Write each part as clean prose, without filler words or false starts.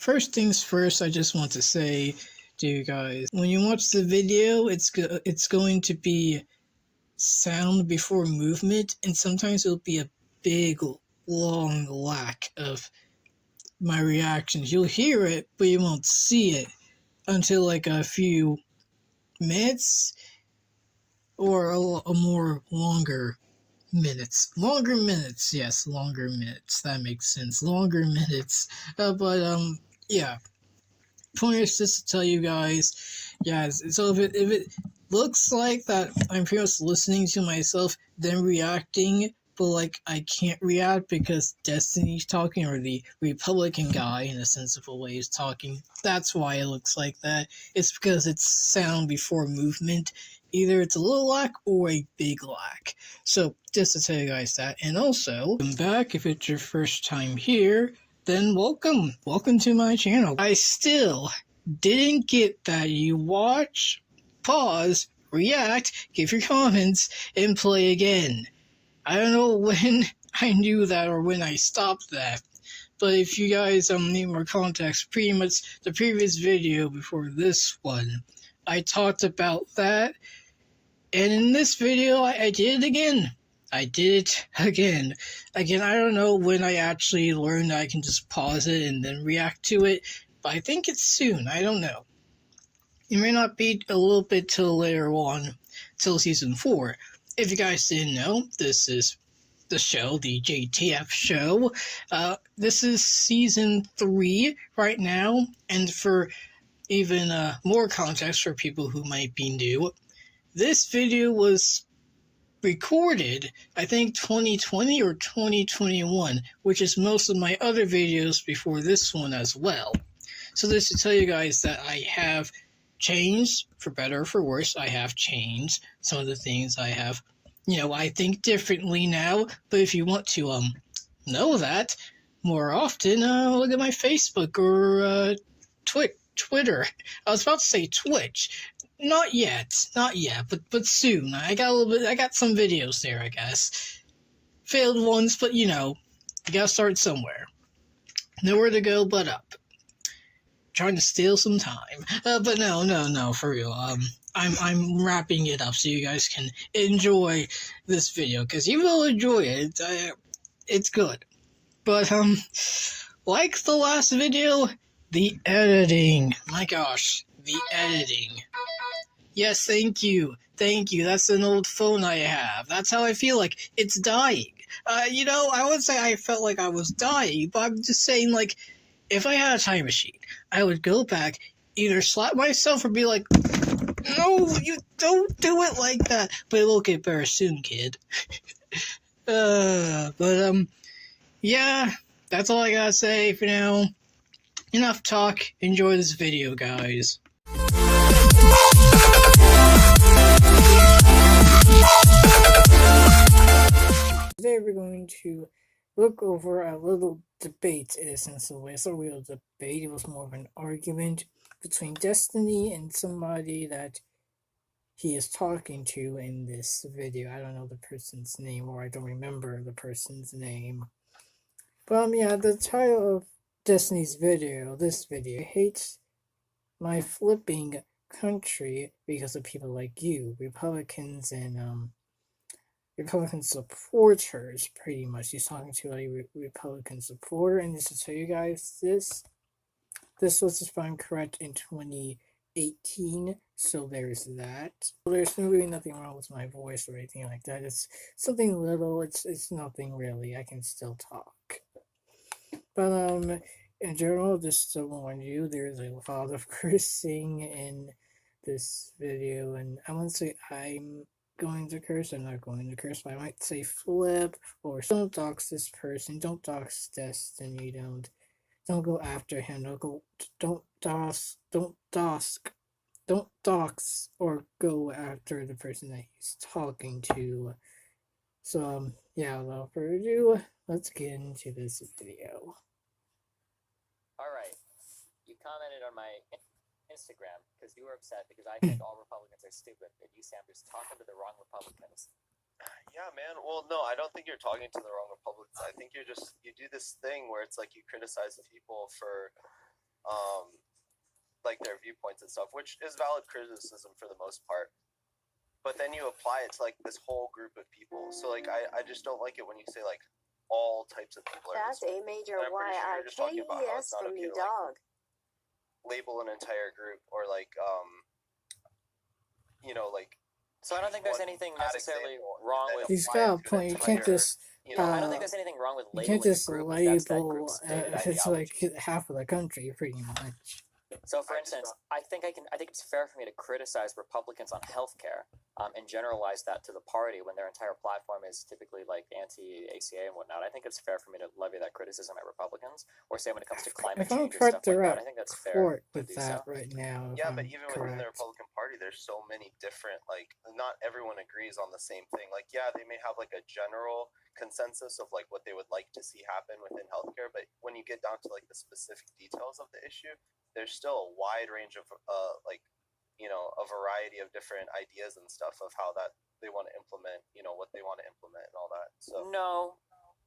first things first, I just want to say to you guys, when you watch the video, it's going to be sound before movement, and sometimes it'll be a big, long lack of my reactions. You'll hear it, but you won't see it until like a few minutes or a more longer minutes. Longer minutes, yes, longer minutes. That makes sense. Longer minutes. Yeah. Point is just to tell you guys, yeah. So if it looks like that I'm pretty much listening to myself, then reacting, but like I can't react because Destiny's talking, or the Republican guy in a sensible way is talking. That's why it looks like that. It's because it's sound before movement. Either it's a little lack or a big lack. So just to tell you guys that, and also come back if it's your first time here. Then welcome to my channel. I still didn't get that you watch, pause, react, give your comments, and play again. I don't know when I knew that or when I stopped that, but if you guys need more context, pretty much the previous video before this one, I talked about that, and in this video I did it again. I did it again. I don't know when I actually learned I can just pause it and then react to it, but I think it's soon. I don't know. It may not be a little bit till later on, till season 4. If you guys didn't know, this is the show, the JTF show. This is season 3 right now, and for even more context for people who might be new, this video was recorded, I think 2020 or 2021, which is most of my other videos before this one as well. So this to tell you guys that I have changed, for better or for worse. I have changed some of the things I have, I think differently now. But if you want to know that more often, look at my Facebook or Twitter. I was about to say Twitch. Not yet, but soon. I got some videos there, I guess. Failed ones, but you gotta start somewhere. Nowhere to go but up. Trying to steal some time. But no, for real. I'm wrapping it up so you guys can enjoy this video, because you will enjoy it. It's good. But, like the last video, the editing. My gosh, the editing. Yes, thank you. That's an old phone I have. That's how I feel like it's dying. I would say I felt like I was dying, but I'm just saying, like, if I had a time machine, I would go back, either slap myself or be like, no, you don't do it like that. But it will get better soon, kid. Yeah, that's all I gotta say for now. Enough talk. Enjoy this video, guys. Today we're going to look over a little debate, in a sense of a way. It's not a real debate, it was more of an argument between Destiny and somebody that he is talking to in this video. I don't know the person's name, or I don't remember the person's name. But yeah, the title of Destiny's video, this video, hates my flipping country because of people like you, Republicans and Republican supporters, pretty much. He's talking to a Republican supporter, and just to tell you guys, this was just found correct in 2018, so there's that. There's really nothing wrong with my voice or anything like that. It's something little, it's nothing really, I can still talk. But, in general, just to warn you, there's a lot of cursing in this video, and I wouldn't say I'm going to curse, I'm not going to curse, but I might say flip, or don't dox this person, don't dox Destiny, don't go after him, don't dox, or go after the person that he's talking to. So, yeah, without further ado, let's get into this video. Alright, you commented on my Instagram because you were upset because I think all Republicans are stupid and you, Sam, just talking to the wrong Republicans. Yeah, man. Well, no, I don't think you're talking to the wrong Republicans. I think you do this thing where it's like you criticize people for like their viewpoints and stuff, which is valid criticism for the most part. But then you apply it to like this whole group of people. So like I just don't like it when you say like all types of people are. That's a major And I'm pretty sure you're just talking about how it's YIKES not from okay me, to like dog. label an entire group or like you know like. So I don't think there's one anything bad necessarily example wrong and then with. He's apply it got a to an point. You can't entire, just you know, I don't think there's anything wrong with you labeling can't just a group if that's that label group's stated it's like ideology. half of the country pretty much. So, for I just instance, I think it's fair for me to criticize Republicans on healthcare, and generalize that to the party when their entire platform is typically like anti-ACA and whatnot. I think it's fair for me to levy that criticism at Republicans, or say when it comes to climate If I'm change and correct, stuff like they're that. at I think that's fair court to with do that so. right now. Yeah, if but I'm even within the correct. Republican Party, there's so many different, like, not everyone agrees on the same thing. Like, yeah, they may have like a general consensus of like what they would like to see happen within healthcare, but when you get down to like the specific details of the issue, there's still a wide range of like, you know, a variety of different ideas and stuff of how that they want to implement, you know, what they want to implement and all that. So No,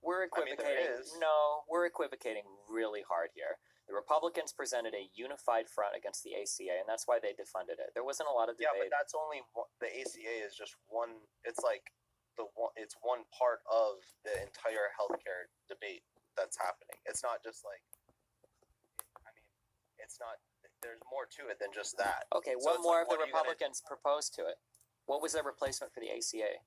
we're I mean, there equivocating. is. No, we're equivocating really hard here. The Republicans presented a unified front against the ACA, and that's why they defunded it. There wasn't a lot of yeah, debate. but that's only the ACA is just one. It's like it's one part of the entire healthcare debate that's happening. It's not just like, I mean, it's not. There's more to it than just that. Okay, So what it's more like, of the what are you gonna- Republicans proposed to it? What was their replacement for the ACA?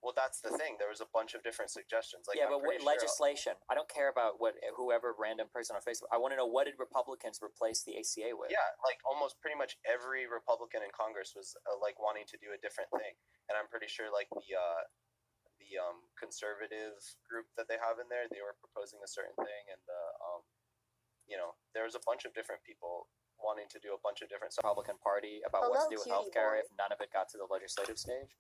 Well, that's the thing. There was a bunch of different suggestions. Like, Yeah, I'm but what pretty sure- legislation? I don't care about what whoever random person on Facebook. I want to know, what did Republicans replace the ACA with? Yeah, like almost pretty much every Republican in Congress was like wanting to do a different thing, and I'm pretty sure like the conservative group that they have in there, they were proposing a certain thing, and the you know, there was a bunch of different people wanting to do a bunch of different stuff. Republican Party about what to do with Hello, cutie healthcare boy. if none of it got to the legislative stage.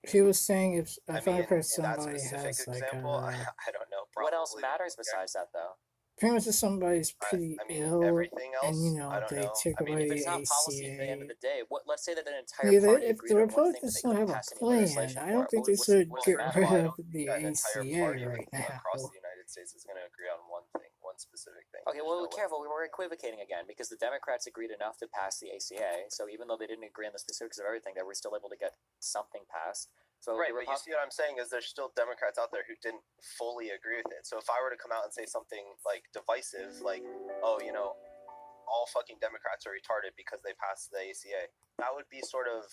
He was saying if I I've mean, heard in that somebody specific has like example, I don't know. What else probably matters the- besides that, though? pretty much if somebody's pretty I mean, ill everything else, and you know I don't they know. took I mean, away If the it's not policy at the end of ACA. the day, let's say that an entire Yeah, party if agreed the on one thing, but Republicans they don't couldn't have a pass any plan, legislation I for don't it. think they What's should the get matter? rid I of don't the think an entire ACA party right now. across the United States is going to agree on one thing, one specific thing. Okay, There's well, no way. careful. We're equivocating again because the Democrats agreed enough to pass the ACA. So even though they didn't agree on the specifics of everything, they were still able to get something passed. So Right, the but you see what I'm saying is there's still Democrats out there who didn't fully agree with it. So if I were to come out and say something like divisive, like, oh, you know, all fucking Democrats are retarded because they passed the ACA, that would be sort of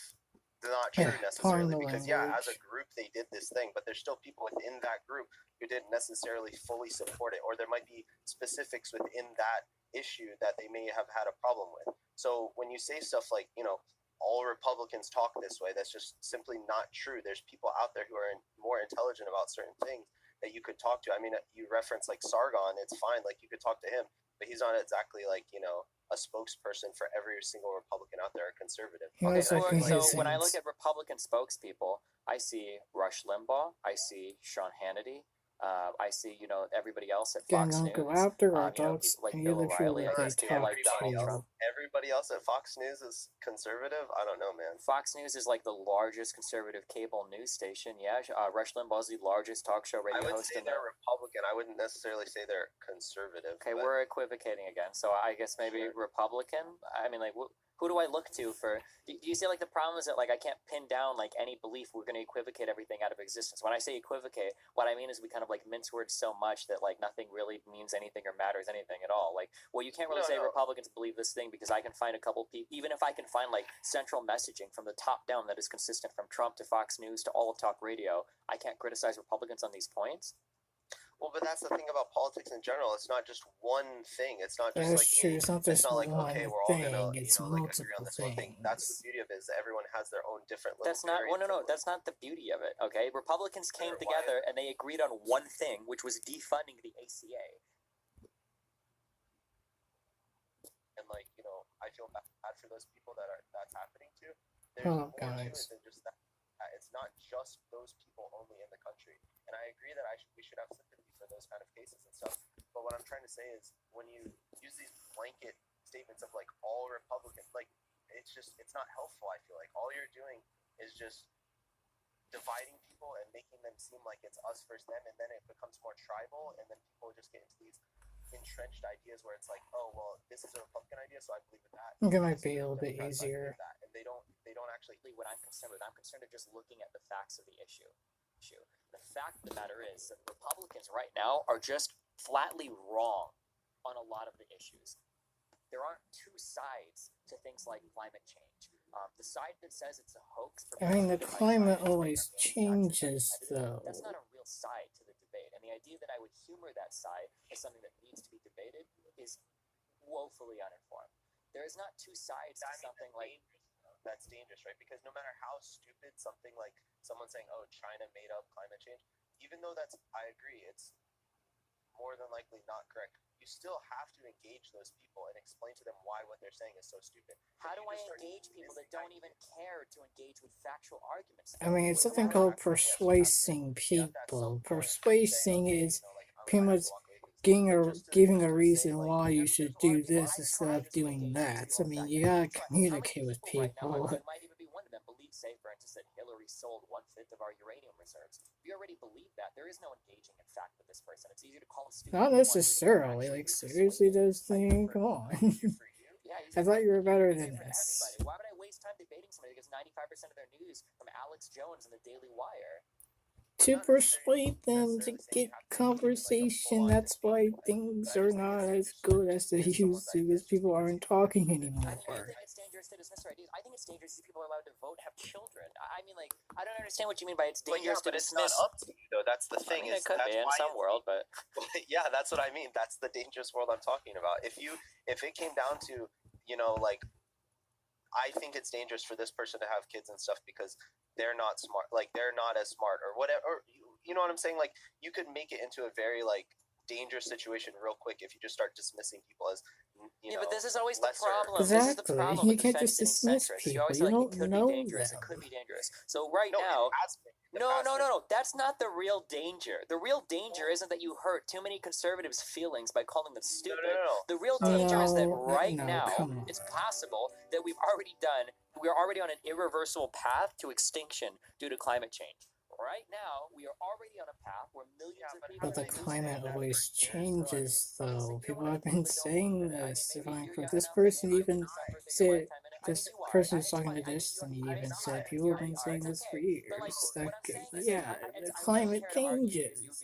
not true Yeah, necessarily torn because yeah, as a language. group they did this thing, but there's still people within that group who didn't necessarily fully support it, or there might be specifics within that issue that they may have had a problem with. So when you say stuff like, you know, all Republicans talk this way, that's just simply not true. There's people out there who are more intelligent about certain things that you could talk to. I mean, you reference like Sargon, it's fine, like you could talk to him, but he's not exactly like, you know, a spokesperson for every single Republican out there, a conservative. He Okay, was like in so his when I look hands. at Republican spokespeople, I see Rush Limbaugh, I see Sean Hannity, I see, you know, everybody else at Again, Fox don't News. go after our You know, thoughts people like and Bill the other people O'Reilly. that I they guess people like talk Donald to. Trump. Everybody else at Fox News is conservative? I don't know, man. Fox News is like the largest conservative cable news station. Yeah, Rush Limbaugh is the largest talk show I radio would host say in the. they're Republican. I wouldn't necessarily say they're conservative. Okay, but we're equivocating again. So I guess maybe Sure. Republican. I mean, like, who do I look to for? Do you see like the problem is that like I can't pin down like any belief. We're going to equivocate everything out of existence. When I say equivocate, what I mean is we kind of like mince words so much that like nothing really means anything or matters anything at all. Like, well, you can't really No, say no. Republicans believe this thing because I can find a couple people. Even if I can find like central messaging from the top down that is consistent from Trump to Fox News to all of talk radio, I can't criticize Republicans on these points. Well, but that's the thing about politics in general. It's not just one thing. It's not just That's like true. It's not just it's not like one okay, we're all thing. gonna It's like agree on multiple this one thing. That's the things. beauty of it is that everyone has their own different little. That's not. Well, no, variants no. of it. That's not the beauty of it. Okay, Republicans came Sure, why? together and they agreed on one thing, which was defunding the ACA. And like you know, I feel bad for those people that's happening to. There's Oh, more to it guys. than just that. It's not just those people only in the country. And I agree that we should have sympathy for those kind of cases and stuff. But what I'm trying to say is when you use these blanket statements of like all Republicans, like it's not helpful. I feel like all you're doing is just dividing people and making them seem like it's us versus them, and then it becomes more tribal, and then people just get into these entrenched ideas where it's like, oh well, this is a Republican idea, so I believe in that. I think it might So be a little bit Democrats, I believe easier. that, and they don't actually. What I'm concerned with, I'm concerned with just looking at the facts of the issue. The fact of the matter is that Republicans right now are just flatly wrong on a lot of the issues. There aren't two sides to things like climate change. The side that says it's a hoax. I mean, the climate always That's changes, though. not a real side to the debate, and the idea that I would humor that side as something that needs to be debated is woefully uninformed. There is not two sides to something like. That's dangerous, right? Because no matter how stupid something like someone saying, "Oh, China made up climate change," even though I agree, it's more than likely not correct. You still have to engage those people and explain to them why what they're saying is so stupid. How do I engage people that don't even care to engage with factual arguments? I mean, it's something called persuading people. Persuading is pretty much giving a reason why you should do this instead of doing that. I mean, you gotta communicate with people. You might even be one of them. Believe, say, for instance, that Hillary sold 1/5 of our uranium reserves. We already believe that. There is no engaging in fact with this person. It's easier to call him stupid. Not necessarily. Like, seriously, those things? Come on. I thought you were better than this. Why would I waste time debating somebody that gets 95% of their news from Alex Jones and the Daily Wire? To persuade them to get conversation, that's why things are not as good as they used to, because people aren't talking anymore. I think it's dangerous to dismiss their ideas. I think it's dangerous if people are allowed to vote and have children. I mean, like, I don't understand what you mean by it's dangerous to dismiss. It's not up to you, though. That's the thing. It could be in some world, but yeah, that's what I mean. That's the dangerous world I'm talking about. If it came down to, like, I think it's dangerous for this person to have kids and stuff because they're not smart, like they're not as smart or whatever. Or, you know what I'm saying? Like, you could make it into a very like dangerous situation real quick if you just start dismissing people as but this is always the problem. Exactly. This is the problem. You can't just dismiss people. You always You like, don't it could know be dangerous. them. It could be dangerous. So right No, now. it has been. No. That's not the real danger. The real danger isn't that you hurt too many conservatives' feelings by calling them stupid. No. The real danger is that right No, now come on. it's possible that we're already on an irreversible path to extinction due to climate change. Right now, we are already on a path where millions of people. But the climate always changes, though. People have been saying this. If this person even said, this person is talking to this, and he even said, people have been saying this for years. That, yeah, the climate changes.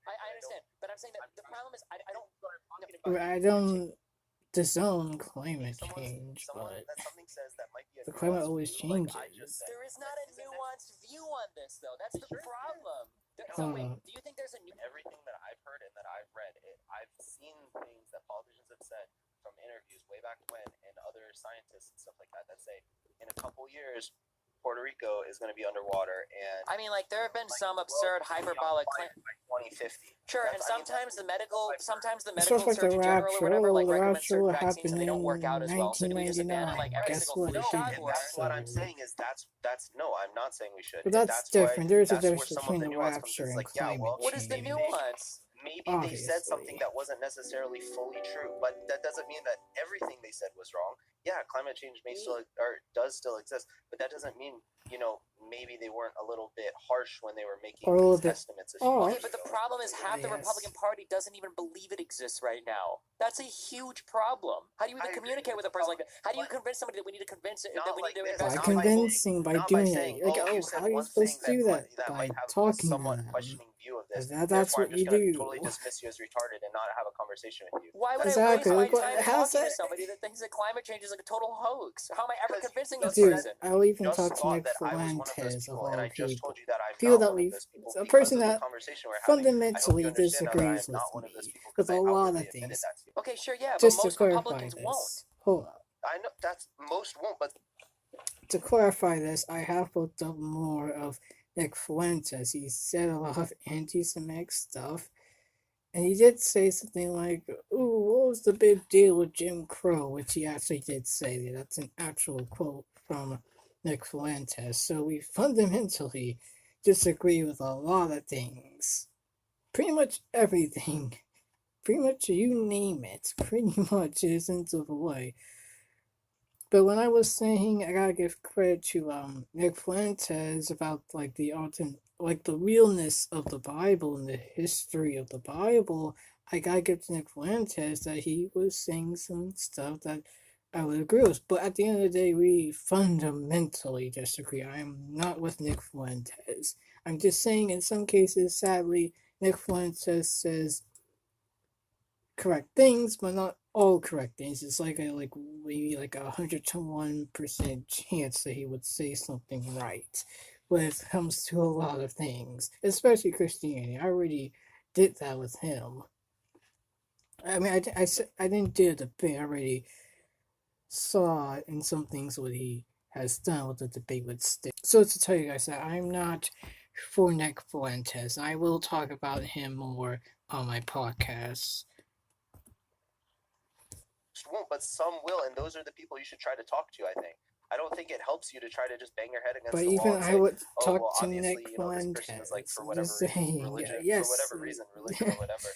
I understand, but I'm saying that the problem is I don't. I don't disown climate change, but the climate always changes. There is not a nuanced view on this, though. That's the problem. So wait, do you think there's a new? Everything that I've heard and that I've read, I've seen things that politicians have said from interviews way back when, and other scientists and stuff like that say in a couple years Puerto Rico is going to be underwater, and I mean, like, there have been some absurd hyperbolic claims by 2050. Sure, and sometimes the medical It's just like surgeon the general or rapture. whatever, like, The recommends rapture will certain vaccines happen and they don't in work out as well. So do we just abandon 1999. like every Guess single what? flu It shot? didn't. Or That's what I'm saying is that's no, I'm not saying we should. But that's different. There's a difference between the nuance comes. rapture It's and like, yeah, climate well, what is the change. nuance? Maybe they said something that wasn't necessarily fully true, but that doesn't mean that everything they said was wrong. Yeah, climate change may still or does still exist, but that doesn't mean maybe they weren't a little bit harsh when they were making Or a little these bit estimates. Okay, but the problem is half the Yes. Republican Party doesn't even believe it exists right now. That's a huge problem. How do you even I agree communicate with with a person like the that? How do you convince somebody that we need to convince it, Not that we like need to this. invest? By Not by convincing, by not by doing saying, it. Like, you oh, said how are you one supposed to thing do that? that By might have a talking to somewhat them. questioning view of this. That's Therefore, what I'm just you gonna do. totally dismiss you as retarded and not have a conversation with you. Why would Exactly. I Like, waste my time how's talking to that? somebody that thinks that climate change is like a total hoax? How am I ever Because convincing you this Dude, person? I'll even Just talk to thought Nick that I was one of those Fuentes of people, and all I just people. told you that I'm People not that one of we, those people a because person of the that conversation we're having. fundamentally I hope you understand that I disagrees am with not one of those me people with because a I lot of outwardly admitted things. that to you. Okay, sure, yeah, but Just to most clarify Republicans this, won't. hold up. I know that's most won't, but To clarify this, I have looked up more of Nick Fuentes. He said a lot of anti-Semitic stuff, and he did say something like, "Ooh, what was the big deal with Jim Crow?" Which he actually did say. That's an actual quote from Nick Fuentes. So we fundamentally disagree with a lot of things. Pretty much everything. Pretty much you name it. Pretty much isn't of the way. But when I was saying I gotta give credit to Nick Fuentes about like the realness of the Bible and the history of the Bible, I gotta give to Nick Fuentes that he was saying some stuff that I would agree with. But at the end of the day, we fundamentally disagree. I am not with Nick Fuentes. I'm just saying in some cases, sadly, Nick Fuentes says correct things, but not all correct things. It's like maybe like 100 to 1% chance that he would say something right when it comes to a lot of things, especially Christianity. I already did that with him. I mean, I didn't do the debate. I already saw in some things what he has done with the debate with Stick. So to tell you guys that I'm not for Nick Fuentes. I will talk about him more on my podcast. Won't, but some will, and those are the people you should try to talk to. I think. I don't think it helps you to try to just bang your head against But the wall. even And I say, would oh, talk well, to obviously, Nick you know, this person Fuentes. is like for whatever Just reason, saying, religion, yes. for whatever reason, religion or whatever.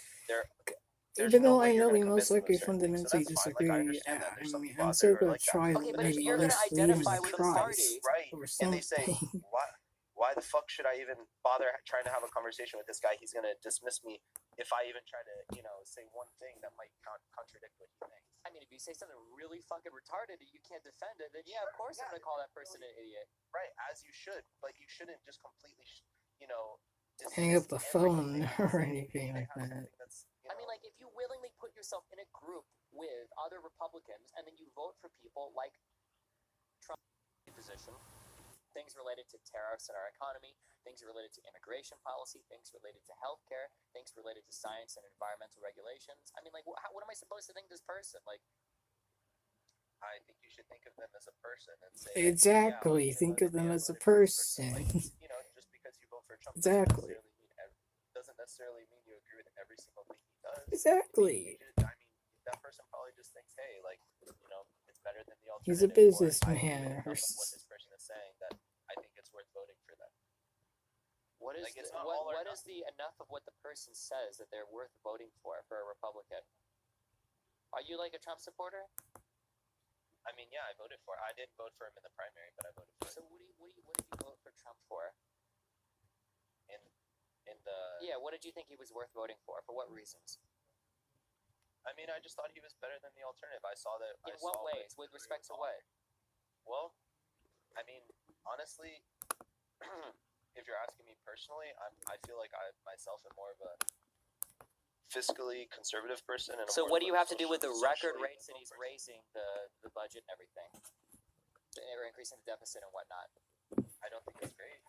There's Even no though way I you're know gonna we most convince them of likely certain things, so fundamentally that's fine. Like, I disagree, understand that there's some I mean, people I'm out still there who are gonna like that. try Okay, but if maybe you're gonna mislead identify him with a twice party, Right, or and they say, something. why the fuck should I even bother trying to have a conversation with this guy? He's gonna dismiss me if I even try to, you know, say one thing that might contradict what he thinks. I mean, if you say something really fucking retarded and you can't defend it, then yeah, of course I'm gonna call that person an idiot. Right, as you should, but you shouldn't just completely, you know, Hang up the phone everything or and say anything they like have that. something that's, you I know, mean, like, if you willingly put yourself in a group with other Republicans and then you vote for people like Trump position, things related to tariffs in our economy, things related to immigration policy, things related to healthcare, things related to science and environmental regulations. I mean, like, what am I supposed to think of this person? Like, I think you should think of them as a person and say, Exactly, yeah, think of them I as a voted for this person. Like, you know, just because you vote for Trump Exactly. doesn't necessarily mean you agree with every single thing he does. Exactly. I mean, that person probably just thinks, hey, like, you know, it's better than the alternative. He's a or I agree businessman with or enough of what this person is saying that I think it's worth voting for them. what is Like, it's not all or what is the enough of what the person says that they're worth voting for a Republican? Are you like a Trump supporter? I mean, yeah, I voted for. I didn't vote for him in the primary, but I voted for So him what did you vote for Trump for? in the. Yeah, what did you think he was worth voting for? For what reasons? I mean, I just thought he was better than the alternative. I saw that. In what ways? With respect to what? Well, I mean, honestly, if you're asking me personally, I feel like I myself am more of a fiscally conservative person. And So what do you have to do with the record socially rates that he's raising the budget and everything? They're increasing the deficit and whatnot. I don't think it's great,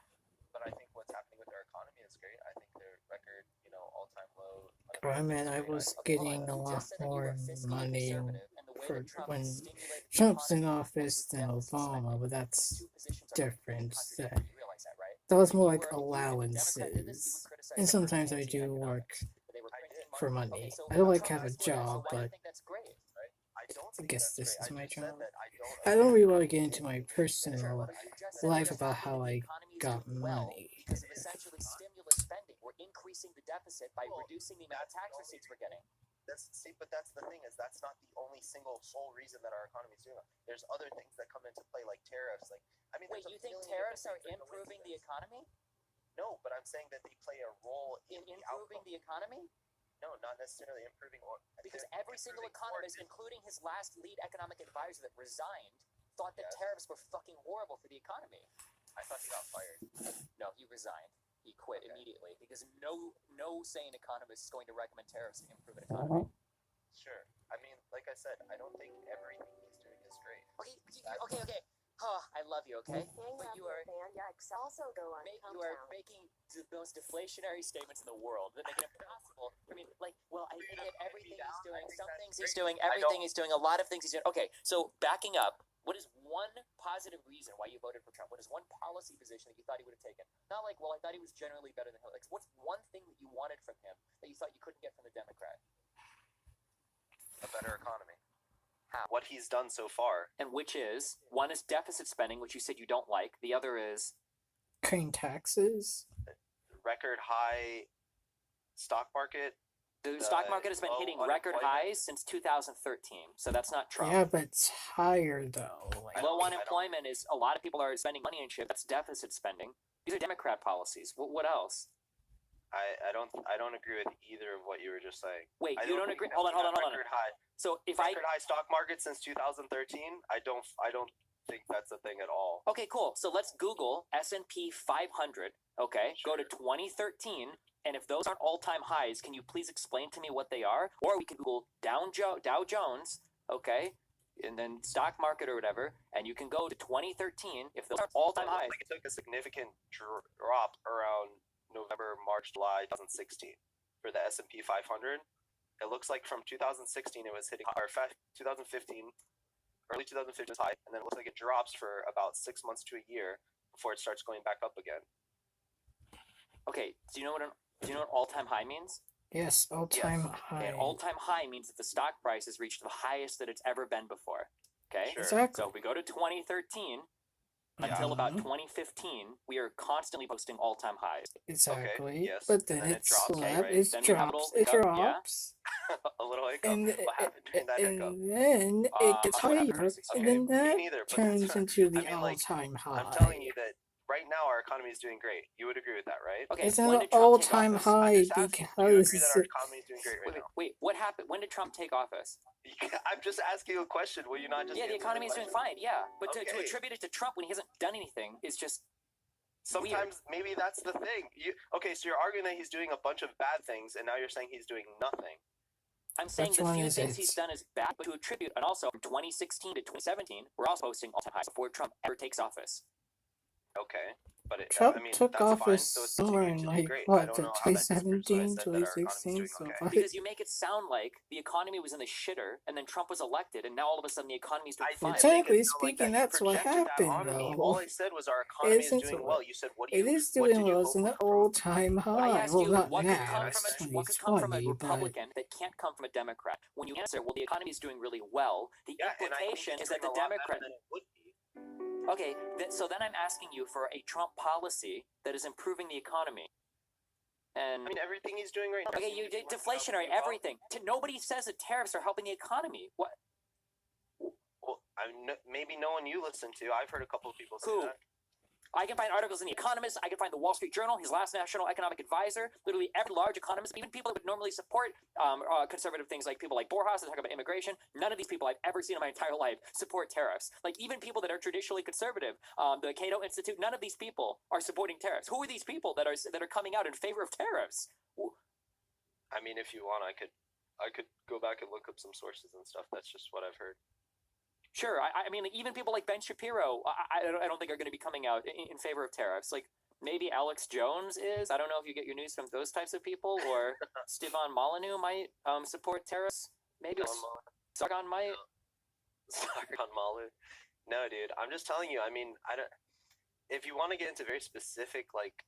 but I think what's happening with their economy is great. I think their record, you know, all-time low. I mean, I was Okay, hold getting on. a You lot just said that you more were fiscally money conservative, and the way for that Trump when stimulated the Trump's in economy office was with than deficit Obama, spending. but Those that's two positions are different. completely contradictory. You realize that, right? That was If more you like were- if a Democrat did this, you would allowances. criticize And them for sometimes I changing do work economics. They were printing for money. money. Okay, so I don't like Trump have a is doing it, so job, why do you but think that's great? I don't I think guess that's this great. is my I just said job. that I don't really want to get into my personal You just said life that about the how I economy is got doing well money. because of essentially stimulus spending. We're increasing the deficit by reducing the amount of tax receipts we're getting. But that's the thing, is that's not the only single sole reason that our economy is doing well. There's other things that come into play, like tariffs. Like, I mean, Wait, there's a you think million tariffs are different things that go into improving the this. economy? No, but I'm saying that they play a role In in the improving outcome. the economy? No, not necessarily improving or Because they're every single improving economist, towards- including his last lead economic advisor that resigned, thought that Yes. tariffs were fucking horrible for the economy. I thought he got fired. No, he resigned. He quit Okay. immediately because no sane economist is going to recommend tariffs to improve an economy. Sure. I mean, like I said, I don't think everything he's doing is great. Okay. Oh, I love you, okay? But you are also go on you are making the most deflationary statements in the world that make it impossible. I mean, like, well, I get everything he's doing. Some things he's doing, everything he's doing, a lot of things he's doing. Okay, so backing up, what is one positive reason why you voted for Trump? What is one policy position that you thought he would have taken? Not like, well, I thought he was generally better than Hillary. Like, what's one thing that you wanted from him that you thought you couldn't get from the Democrat? A better economy. How? What he's done so far. And which is, one is deficit spending, which you said you don't like. The other is Cutting taxes. Record high stock market. the stock market has been low hitting record unemployment. highs since 2013. So that's not Trump. Yeah, but it's higher though. Like, Low unemployment is a lot of people are spending money and shit. That's deficit spending. These are Democrat policies. What else? I don't agree with either of what you were just saying. Wait, I you don't think agree? that Hold on, we hold on, have hold on. record high So if record high stock market since 2013. I don't think that's a thing at all. Okay, cool. So let's Google S&P 500. Okay, go to 2013, and if those aren't all-time highs, can you please explain to me what they are? Or we could Google Dow Jones. Okay, and then stock market or whatever, and you can go to 2013. If those are all-time highs, Like it took a significant drop around November, March, July 2016 for the S&P 500. It looks like from 2016 it was hitting, or 2015, early 2015 was high, and then it looks like it drops for about 6 months to a year before it starts going back up again. okay. Do you know what all-time high means? Yes, all-time high. An all-time high means that the stock price has reached the highest that it's ever been before. Okay, Sure. Exactly. so if we go to 2013 until about 2015, we are constantly posting all-time highs. Exactly. yes. But then And then it it drops, slaps, right? it Then we have a drops, little it hiccup, yeah. drops. A little hiccup. And, What happened during that hiccup? and then it gets what happened? higher, Okay, and then me that neither, but turns that's- into the I mean, like, all-time high. I'm telling you that right now our economy is doing great. You would agree with that, right? Okay, It's when an did Trump take all-time office? high I'm just asking, do you agree that our because economy is doing great right Wait, now? wait, what happened? When did Trump take office? I'm just asking a question. Will you not just Yeah, the answer economy is doing question? fine. Yeah, but to Okay. attribute it to Trump when he hasn't done anything is just Sometimes maybe that's the thing. Okay, so you're arguing that he's doing a bunch of bad things, and now you're saying he's doing nothing. I'm saying Which the one few is things it? he's done is bad, but to attribute, and also from 2016 to 2017, we're also posting all-time highs before Trump ever takes office. Okay, but Trump I mean, took that's fine. office So it's somewhere continuing in to do like great. I what, don't know how that disproves what I 2017, said that our economy's 2016, doing so okay. what? Because you make it sound like the economy was in the shitter, and then Trump was elected, and now all of a sudden the economy's doing Well, fine. technically It sounded like speaking, that. You that's what projected that happened, on me. though. All I said was our economy is Isn't doing it? well. You said, what do It you? is What doing did you well. It's hope an from? all-time I high. asked Well, you not what could come now. from It's what could come from a 2020, but Republican that can't come from a Democrat. When you answer, well, the economy is doing really well, the Yeah, and I think implication it's is that the doing a lot better Democrat. than it would be. Okay, so then I'm asking you for a Trump policy that is improving the economy. And I mean, everything he's doing right now. okay, you did deflationary everything. Nobody says that tariffs are helping the economy. What? Well, maybe no one you listen to. I've heard a couple of people say Who? that. I can find articles in The Economist. I can find the Wall Street Journal, his last national economic advisor, literally every large economist, even people that would normally support conservative things like people like Borjas that talk about immigration. None of these people I've ever seen in my entire life support tariffs. Like even people that are traditionally conservative, the Cato Institute, none of these people are supporting tariffs. Who are these people that are coming out in favor of tariffs? I mean, if you want, I could go back and look up some sources and stuff. That's just what I've heard. Sure, I mean, even people like Ben Shapiro, I don't think are going to be coming out in favor of tariffs. Like maybe Alex Jones is. I don't know if you get your news from those types of people, or Stefan Molyneux might support tariffs. Maybe Sargon might. Sargon Molyneux. No, dude. I'm just telling you. I mean, I don't. If you want to get into very specific, like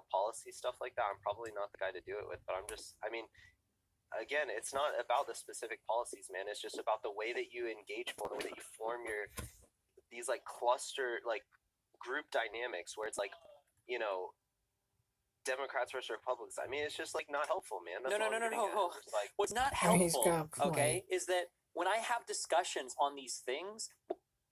policy stuff like that, I'm probably not the guy to do it with. But I'm just. I mean. Again, it's not about the specific policies, man. It's just about the way that you engage for, the way that you form these like cluster, like group dynamics where it's like, Democrats versus Republicans. I mean, it's just like not helpful, man. That's No. all I'm getting at. It's like, What's not Oh, he's helpful, got a point. okay, is that when I have discussions on these things,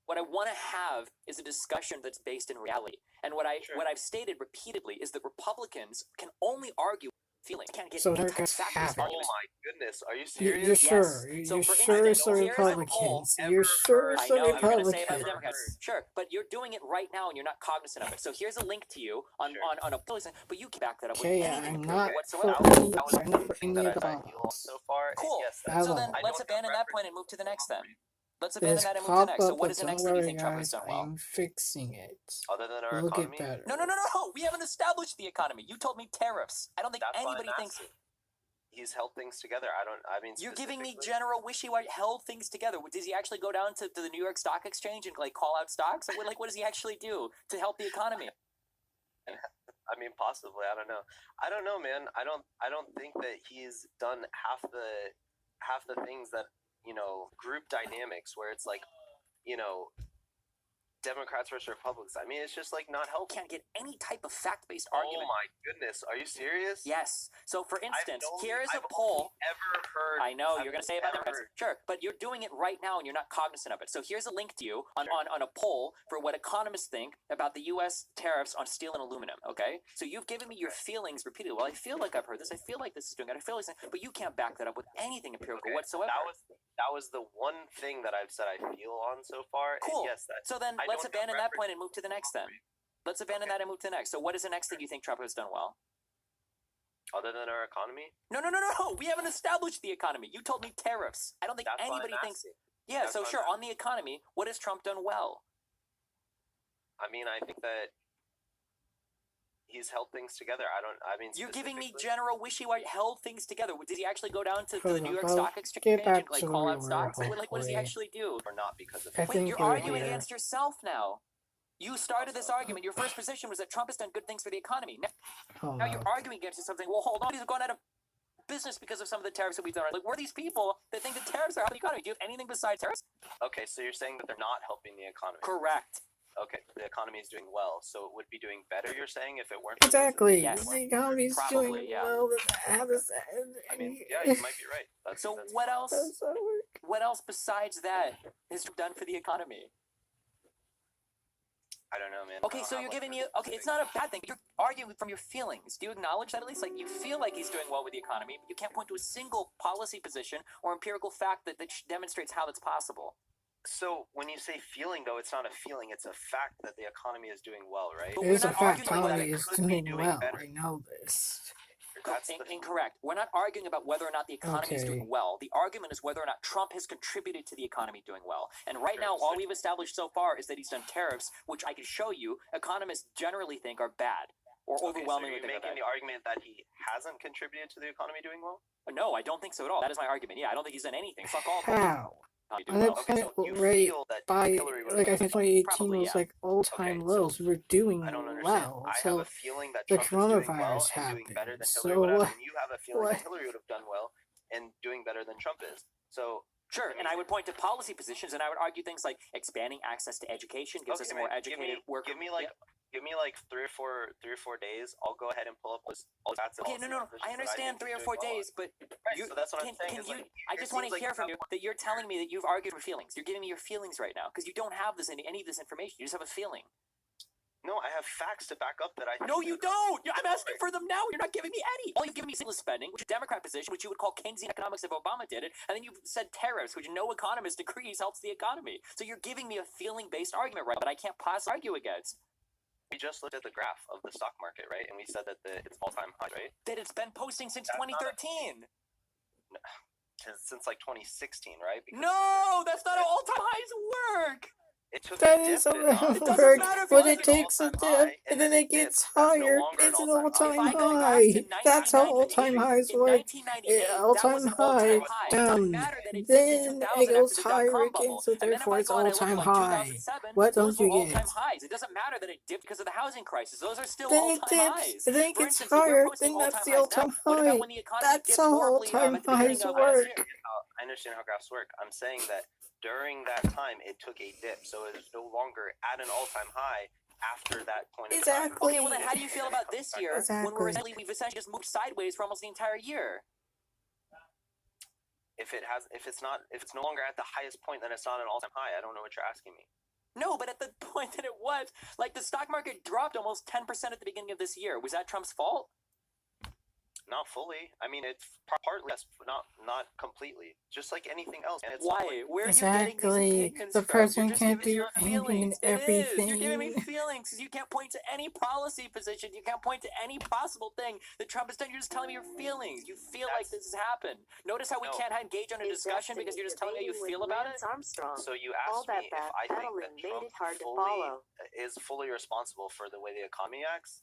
what I want to have is a discussion that's based in reality. And what I've stated repeatedly is that Republicans can only argue feelings. Can't get So into Democrats fact-based have it. oh arguments. my goodness, are you You're serious? sure? Yes. So You're for sure instance, it's the here's a Republicans? poll You're ever sure heard. it's I the know you're going to say it about the Republicans? Democrats. Sure, but you're doing it right now and you're not cognizant of it. So here's a link to you on a policy, but you can back that up Okay, with anything I'm approved not whatsoever. for any, That was I'm not for everything any that of the I've above. so far. and Cool. yes, How So long? then I let's don't abandon have that point and move to the next then. Let's This abandon that and move to the next. So pop-up, what but is the don't next thing you worry, think Trump has guys. done well? I'm fixing it. Other than our We'll get economy, better. No. We haven't established the economy. You told me tariffs. I don't think that's why anybody I'm thinks asking. He's held things together. I mean, you're giving me specifically- general wishy-washy. Held things together. Does he actually go down to the New York Stock Exchange and like call out stocks? What does he actually do to help the economy? I mean, possibly. I don't know, man. I don't think that he's done half the things that group dynamics where it's like, Democrats versus Republicans. I mean, it's just like not helpful. Can't get any type of fact-based Oh argument. my goodness, are you serious? Yes. So, for instance, here is a I've poll. only ever heard. I know I've you're going to say about Democrats. Sure, but you're doing it right now and you're not cognizant of it. So here's a link to you on a poll for what economists think about the U.S. tariffs on steel and aluminum, okay? So you've given me your feelings repeatedly. Well, I feel like I've heard this. I feel like this is doing it. I feel like this, but you can't back that up with anything empirical whatsoever. That was the one thing that I've said I feel on so far. Cool. And yes, that's, so then let's abandon that point and move to the next then. Let's abandon that and move to the next. So what is the next thing you think Trump has done well? Other than our economy? No. We haven't established the economy. You told me tariffs. I don't think anybody thinks. Yeah, That's so sure, on the economy, what has Trump done well? I mean, I think that he's held things together. You're giving me general wishy-washy, held things together. Did he actually go down to the Hold New on, York Well, Stock Exchange get back and like to call where out we stocks? were, Like, what does he hopefully. actually do? Or not because of I it. Wait, think you're you're arguing here. against yourself now. You started this argument. Your first position was that Trump has done good things for the economy. Hold Now on. you're arguing against something. Well, hold on. He's going out of business because of some of the tariffs that we've done. Like, we're these people that think the tariffs are helping the economy. Do you have anything besides tariffs? Okay, so you're saying that they're not helping the economy. Correct. Okay, the economy is doing well, so it would be doing better, you're saying, if it weren't for those- Exactly. Yes. The economy's Probably, doing yeah. well. How does that? I mean, yeah, you might be right. So that's what fine. else? How does that work? What else besides that has Trump done for the economy? I don't know, man. Okay, so you're giving me. Okay, it's not a bad thing. You're arguing from your feelings. Do you acknowledge that at least? Like, you feel like he's doing well with the economy, but you can't point to a single policy position or empirical fact that demonstrates how that's possible. So when you say feeling, though, it's not a feeling; it's a fact that the economy is doing well, right? But It is we're a not fact. arguing about that. Economy It is could be doing doing well. better. I know this. That's Incorrect. We're not arguing about whether or not the economy is doing Okay. well. The argument is whether or not Trump has contributed to the economy doing well. And right Sure, now, so- all we've established so far is that he's done tariffs, which I can show you economists generally think are bad or Okay, so overwhelmingly you're think are making bad. the argument that he hasn't contributed to the economy doing well. No, I don't think so at all. That is my argument. Yeah, I don't think he's done anything. Fuck all. How? Economy doing well. Okay, so Unemployment you rate feel that by Hillary would like I have think done 2018 Probably, was yeah. like all-time Okay, lows. so We're doing I don't understand. well. I have So a feeling that the Trump is doing well coronavirus and doing better than happened. Hillary So would have, what? and you have a feeling what? that Hillary would have done well and doing better than Trump is. So Sure, and I would point to policy positions, and I would argue things like expanding access to education gives us a okay, more man, educated worker. give me like 3 or 4 days. I'll go ahead and pull up all the stats. and Okay, all the no. positions I that understand think 3 or he's 4 doing well days, but Right, you so that's what I'm saying. can is you? like, I it just want seems to like hear you from have you one- that you're telling me that you've argued for feelings. You're giving me your feelings right now because you don't have any of this information. You just have a feeling. No, I have facts to back up that I. No, think you that- don't. I'm asking for them now. You're not giving me any. All you've given me is stimulus spending, which is a Democrat position, which you would call Keynesian economics if Obama did it, and then you've said tariffs, which no economist agrees helps the economy. So you're giving me a feeling-based argument, right? But I can't possibly argue against. We just looked at the graph of the stock market, right? And we said that it's all-time high, right? That it's been posting since That's not a- 2013. Since like 2016, right? Because No, that's not how all-time highs work. it took That a is dip, a did it not? It doesn't work, matter if but it it has an takes a all-time dip high, and then it dips. gets That's no higher. longer It's an an all-time all-time If I go back high. to That's how 1998 all-time highs in work. 1998, that was All-time an high all-time high. It doesn't down. matter that it dipped in Then 2000 it goes after the higher dot-com again, bubble. so And then if therefore I it's go and I look all-time at, high. 2007, What those don't you were get? all-time highs. It doesn't matter that it dipped because of the housing crisis. Those are still Then it all-time highs. dips, and then it For gets instance, if you're higher, posting then that's the all-time all-time highs now, what about high. when the economy That's dipped how horribly all-time at the beginning highs of work. last year? I understand how graphs work. I'm saying that during that time, it took a dip, so it is no longer at an all-time high after that point in time. Exactly. Okay, well then how do you feel about this year when Exactly. we've essentially just moved sideways for almost the entire year? If it's no longer at the highest point, then it's not an all-time high. I don't know what you're asking me. No, but at the point that it was, like the stock market dropped almost 10% at the beginning of this year. Was that Trump's fault? Not fully. I mean, it's partly, yes, not completely. Just like anything else. And it's not Why? like- Where are you getting these Exactly. opinions The from? You're president just can't giving do your anything and feelings. It is. You're giving me everything. feelings because you can't point to any policy position. You can't point to any possible thing that Trump has done. You're just telling me your feelings. You feel like this has happened. Notice how we No. can't engage on a discussion because you're just telling me how you Debating feel with about Lance it? Armstrong. So you All asked that me if I think backpedaling that made Trump it hard to follow. is fully responsible for the way the economy acts.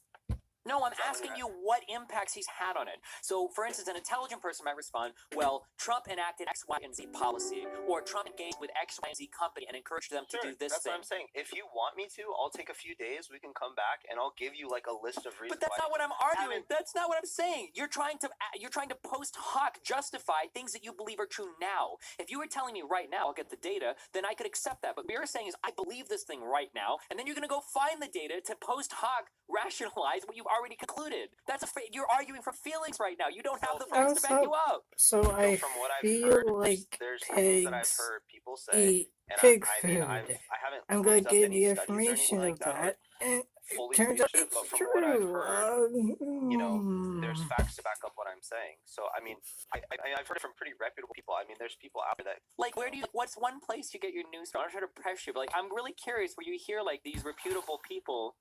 No, I'm asking you what impacts he's had on it. So, for instance, an intelligent person might respond, well, Trump enacted X, Y, and Z policy, or Trump engaged with X, Y, and Z company and encouraged them to do this that's thing. what I'm saying. If you want me to, I'll take a few days. We can come back, and I'll give you like a list of reasons. But that's not what I'm arguing. That's not what I'm saying. You're trying to post hoc justify things that you believe are true now. If you were telling me right now, I'll get the data, then I could accept that. But what you're saying is, I believe this thing right now, and then you're going to go find the data to post hoc rationalize what you've already concluded. You're arguing from feelings right now. You don't have the facts to back you up. So I from what I've feel heard, like there's things that I've pigs heard people say, eat and pig I food. mean, I haven't. I'm going looked to up give any you studies or information anything of like that, and fully it turns out research it, but it's from what I've true. heard, you know, there's facts to back up what I'm saying. So I mean, I've heard it from pretty reputable people. I mean, there's people out there that like, what's one place you get your news from? I'm not trying to pressure you, but like, I'm really curious where you hear like these reputable people.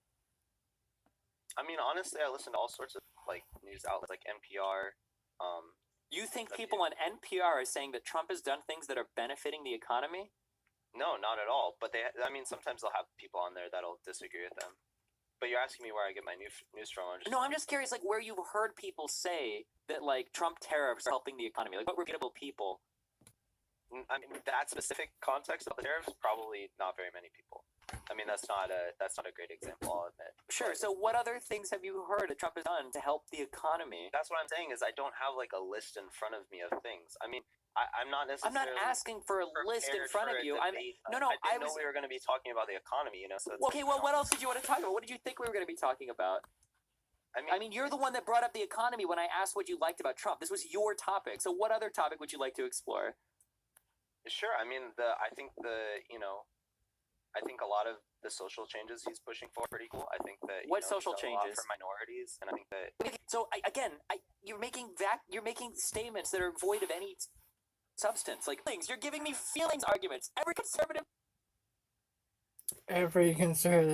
I mean, honestly, I listen to all sorts of like news outlets, like NPR. You think people on NPR are saying that Trump has done things that are benefiting the economy? No, not at all. But I mean, sometimes they'll have people on there that'll disagree with them. But you're asking me where I get my news from. I'm just curious, like, where you've heard people say that, like, Trump tariffs are helping the economy. Like, what reputable people? I mean, that specific context of the tariffs, probably not very many people. I mean, that's not a great example, I'll admit. Sure. So what other things have you heard that Trump has done to help the economy? That's what I'm saying is I don't have like a list in front of me of things. I mean, I'm not necessarily. I'm not asking for a list in front of you. I didn't know we were going to be talking about the economy, you know. So okay. Well, what else did you want to talk about? What did you think we were going to be talking about? I mean, you're the one that brought up the economy when I asked what you liked about Trump. This was your topic. So what other topic would you like to explore? Sure. I mean, I think a lot of the social changes he's pushing for are pretty cool. I think that what social he's changes for minorities, and I think that. So you're making statements that are void of any substance. Like things, you're giving me feelings arguments. Every conservative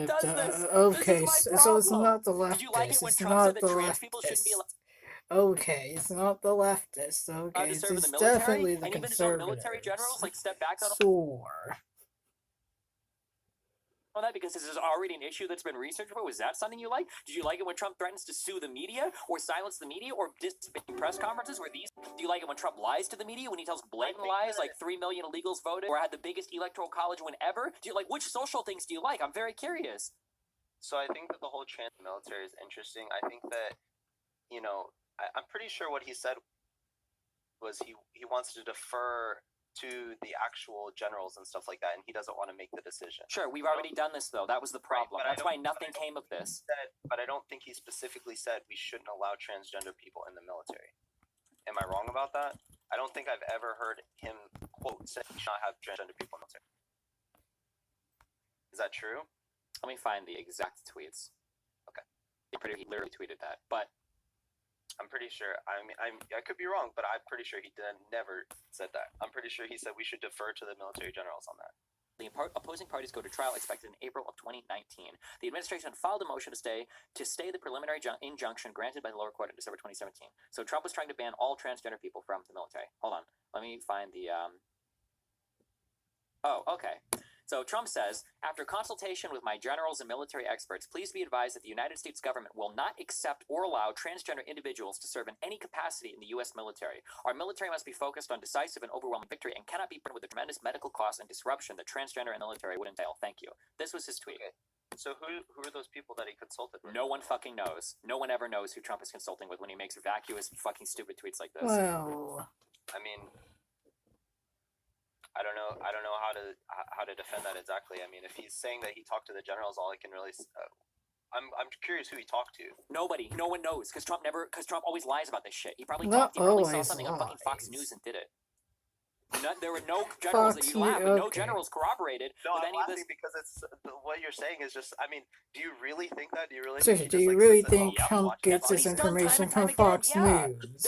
does this. Okay, This is so it's my not the problem. leftists. Did you like it when it's Trump not said the that trans people shouldn't be leftists. allowed Okay, it's not the leftists. Okay, to it's serve in the definitely military? the And even his own military generals conservatives. like step back on that because this is already an issue that's been researched for? Was that something you like? Did you like it when Trump threatens to sue the media or silence the media or participate in press conferences? Do you like it when Trump lies to the media, when he tells blatant lies like 3 million illegals voted or had the biggest electoral college win ever? Do you like, which social things do you like? I'm very curious. So I think that the whole trans military is interesting. I think that, you know, I'm pretty sure what he said was he wants to defer to the actual generals and stuff like that, and he doesn't want to make the decision. Sure, we've already done this, though. That was the problem. Right, that's why nothing came of this. But I don't think he specifically said we shouldn't allow transgender people in the military. Am I wrong about that? I don't think I've ever heard him, quote, say we should not have transgender people in the military. Is that true? Let me find the exact tweets. Okay. He literally tweeted that, but I'm pretty sure. I mean, I could be wrong, but I'm pretty sure he never said that. I'm pretty sure he said we should defer to the military generals on that. The opposing parties go to trial expected in April of 2019. The administration filed a motion to stay the preliminary injunction granted by the lower court in December 2017. So Trump was trying to ban all transgender people from the military. Hold on. Let me find the... Oh, okay. So Trump says, after consultation with my generals and military experts, please be advised that the United States government will not accept or allow transgender individuals to serve in any capacity in the U.S. military. Our military must be focused on decisive and overwhelming victory and cannot be burdened with the tremendous medical costs and disruption that transgender in the military would entail. Thank you. This was his tweet. Okay. So who are those people that he consulted with? No one fucking knows. No one ever knows who Trump is consulting with when he makes vacuous fucking stupid tweets like this. Well, I mean, I don't know how to defend that exactly. I mean, if he's saying that he talked to the generals, all I can really I'm curious who he talked to. Nobody. No one knows because Trump always lies about this shit. He probably Not saw always something on fucking Fox lies. News and did it. There were no generals that you laugh, but no okay. generals corroborated No, with I'm any of this. laughing because it's what you're saying is just. I mean, do you really think that? Do you really? Seriously, think do you he just, really sits and think watches Trump it? gets what his he's done time information and from time again, Fox yeah. News?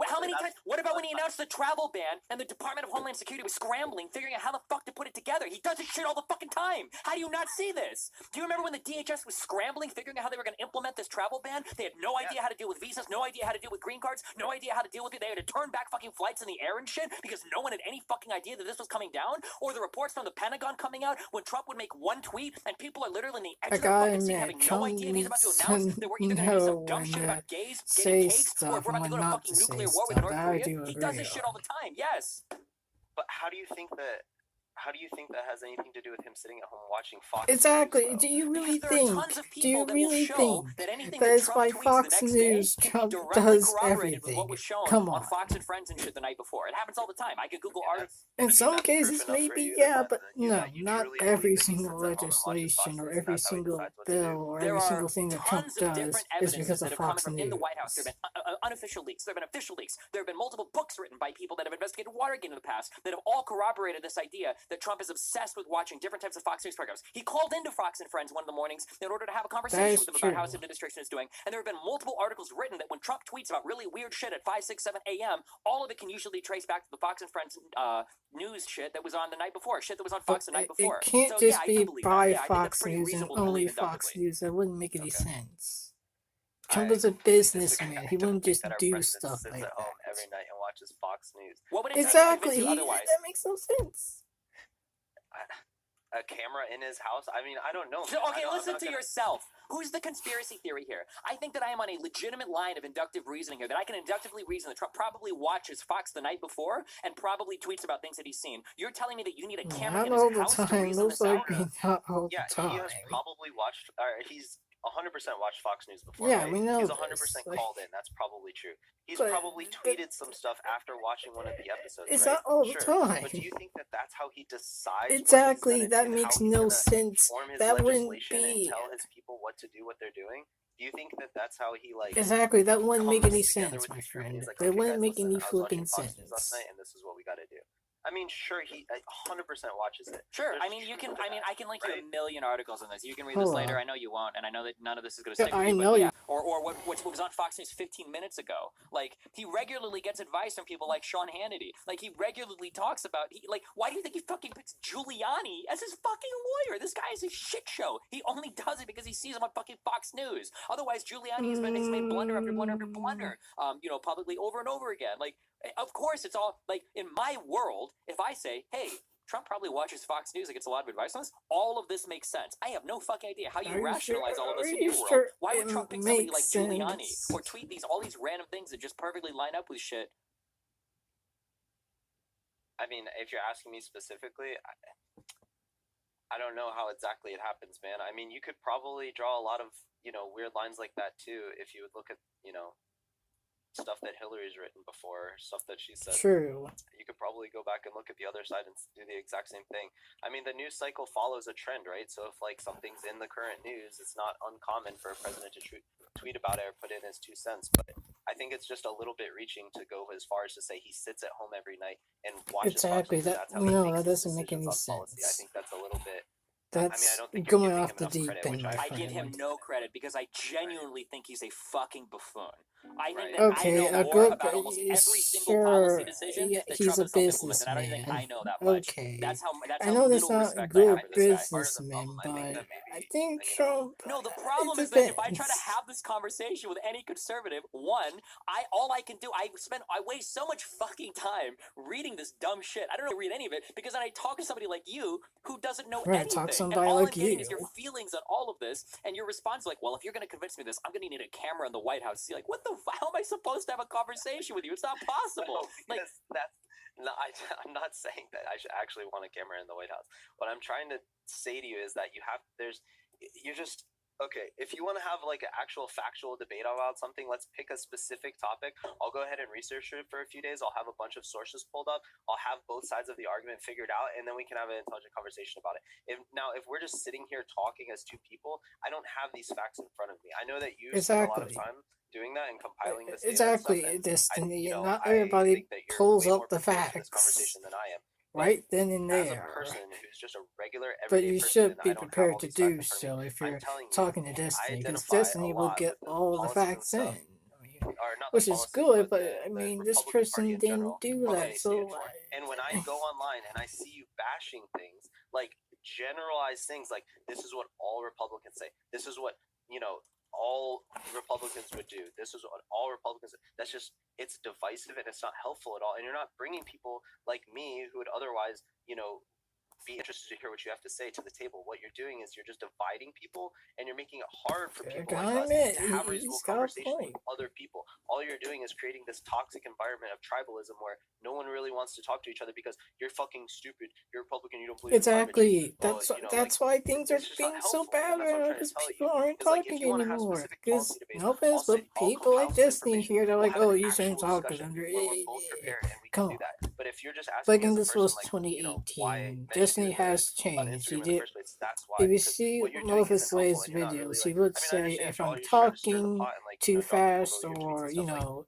How many times? What about when he announced the travel ban and the Department of Homeland Security was scrambling, figuring out how the fuck to put it together? He does this shit all the fucking time. How do you not see this? Do you remember when the DHS was scrambling, figuring out how they were going to implement this travel ban? They had no idea how to deal with visas, no idea how to deal with green cards, no idea how to deal with it. They had to turn back fucking flights in the air and shit because no one had any fucking idea that this was coming down? Or the reports from the Pentagon coming out when Trump would make one tweet and people are literally in the edge I of their gotta fucking seat admit, having no Trump idea if he's about to needs announce to that we're either going to do some know dumb when shit to about gays say getting cakes, or stuff if we're and about to when go to not fucking to say nuclear war with stuff. North That I Korea. do He does agree this shit on. all the time. Yes. But how do you think that has anything to do with him sitting at home watching Fox Exactly. News, Do though? you really Because there are think? tons of Do people you that will really show think that anything that that is Trump by tweets the Fox next day News can be Trump directly does corroborated with everything? what was shown Come on on. Fox and Friends and shit the night before. It happens all the time. I could Google articles. In some that's proof cases, enough for maybe, you yeah, that but no, that you not truly every believe that he single sits at home and watches Fox legislation or News, and every that's how he single decides what to do? bill or There every are single thing that Trump tons of does different is because evidences of that have come Fox from in the White House. There News. have been unofficial leaks. There have been official leaks. There have been multiple books written by people that have investigated Watergate in the past that have all corroborated this idea that Trump is obsessed with watching different types of Fox News programs. He called into Fox and Friends one of the mornings in order to have a conversation is with them about how his true. administration is doing. And there have been multiple articles written that when Trump tweets about really weird shit at 5, 6, 7 a.m., all of it can usually trace back to the Fox and Friends news shit that was on the night before, shit that was on But Fox the night it before. can't So, just yeah, I be do believe by that. Yeah, I think that's Fox pretty News and reasonable to only believe Fox inductively. News. That wouldn't make any Okay. sense. Trump I is a completely businessman. disagree. He I don't wouldn't think just that our do president stuff sits like at home that. every night and watches Fox News. What would it take to Exactly. convince you otherwise? That makes no sense. A camera in his house? I mean, I don't know. So, man. okay, I'm listen not to gonna- yourself. Who's the conspiracy theory here? I think that I am on a legitimate line of inductive reasoning here, that I can inductively reason that Trump probably watches Fox the night before and probably tweets about things that he's seen. You're telling me that you need a camera Not in his all the house to time. reason Most this out? likely not all Yeah, the he has time. probably watched, or he's 100% watched Fox News before. Yeah, right? we know He's this. 100% Like, called in. That's probably true. He's but- probably but- tweeted some stuff after watching one of the episodes. It's right? not all the Sure. time. But do you think that that's how he decides? Exactly. What he's That gonna, makes how he's no gonna sense. form his That wouldn't legislation be- and tell his people what to do, what they're doing? Do you think that that's how he like? Exactly. That wouldn't make comes any together sense, with my his group and friend. he's like, That okay, wouldn't guys, make listen, any I was flipping watching Fox News last sense. night, and this is what we got to do. I mean, sure, he 100% watches it. Sure. There's I mean, you truth can. to I mean, that, I can link you right? a million articles on this. You can read Hold this later. on. I know you won't, and I know that none of this is going to Yeah, stick with I you. know But you- yeah. Or what was on Fox News 15 minutes ago. Like, he regularly gets advice from people like Sean Hannity. Like, he regularly talks about. Why do you think he fucking picks Giuliani as his fucking lawyer? This guy is a shit show. He only does it because he sees him on fucking Fox News. Otherwise, Giuliani has made blunder after blunder after blunder. Publicly over and over again. Like, of course, it's all like in my world. If I say, hey, Trump probably watches Fox News and gets a lot of advice on this, all of this makes sense. I have no fucking idea how Are you you rationalize sure- all of this are in you your world. sure Why would it Trump pick somebody like makes Giuliani sense? or tweet all these random things that just perfectly line up with shit? I mean, if you're asking me specifically, I don't know how exactly it happens, man. I mean, you could probably draw a lot of, weird lines like that too if you would look at, stuff that Hillary's written before, stuff that she said. True. You could probably go back and look at the other side and do the exact same thing. I mean, the news cycle follows a trend, right? So if like something's in the current news, it's not uncommon for a president to tweet about it or put in his 2 cents. But I think it's just a little bit reaching to go as far as to say he sits at home every night and watches Fox Exactly. News, and That that's how he no, makes that his doesn't make any decisions on policy. I sense. think that's a little bit. That's I don't think you're going giving off him the enough deep credit, end, which my I give him friend. no credit because I genuinely think he's a fucking buffoon. I think Right. that Okay, I know a more good, about almost every single sure, policy decision yeah, that he's Trump a himself implements, and I don't even think businessman. I know that much. Okay. That's how I know that's little not respect I good have for this guy. businessman, I think but that maybe, I think Trump. No, the problem it is that if I try to depends. have this conversation with any conservative, all I can do, I waste so much fucking time reading this dumb shit. I don't know read any of it because then I talk to somebody like you who doesn't know Right, anything. talk to And somebody all like I'm getting is you. your feelings on all of this, and your response is like, well, if you're going to convince me of this, I'm going to need a camera in the White House. You're like, what the? How am I supposed to have a conversation with you? It's not possible. No, Like, because that's no, I'm not saying that I should actually want a camera in the White House. What I'm trying to say to you is that you're just okay. If you want to have like an actual factual debate about something, let's pick a specific topic. I'll go ahead and research it for a few days. I'll have a bunch of sources pulled up. I'll have both sides of the argument figured out, and then we can have an intelligent conversation about it. If we're just sitting here talking as two people, I don't have these facts in front of me. I know that you spend a lot of Exactly. time doing that and compiling this Exactly, data and stuff, Destiny. and, Not I everybody think that you're pulls way up more the prepared for this facts conversation than I am. right then and As a there. person who's just a regular But everyday you person, should and be I don't have prepared all to these facts do in front of so me, if I'm you're telling you, talking to I Destiny, because identify Destiny a will lot get with the all the policies and facts stuff, in. or not the Which is policies, good, but the I mean, the this Republican person Party in didn't general, do what that, they so stand for. And when I go online and I see you bashing things, like generalized things, like this is what all Republicans say, this is what all Republicans would do, this is what all Republicans. That's just it's divisive and it's not helpful at all. And you're not bringing people like me who would otherwise, be interested to hear what you have to say to the table. What you're doing is you're just dividing people, and you're making it hard for people like us to have reasonable conversations with other people. All you're doing is creating this toxic environment of tribalism where no one really wants to talk to each other because you're fucking stupid. You're Republican. You don't believe exactly. In That's why things are being so bad right now, because people aren't talking anymore. Because no offense, but people like Disney here, they're like, oh, you shouldn't talk to them. Come on. But if you're just like, and this was 2018. Disney has changed. He did. If you see Moses Slay's videos, he would say if I'm talking too fast or so.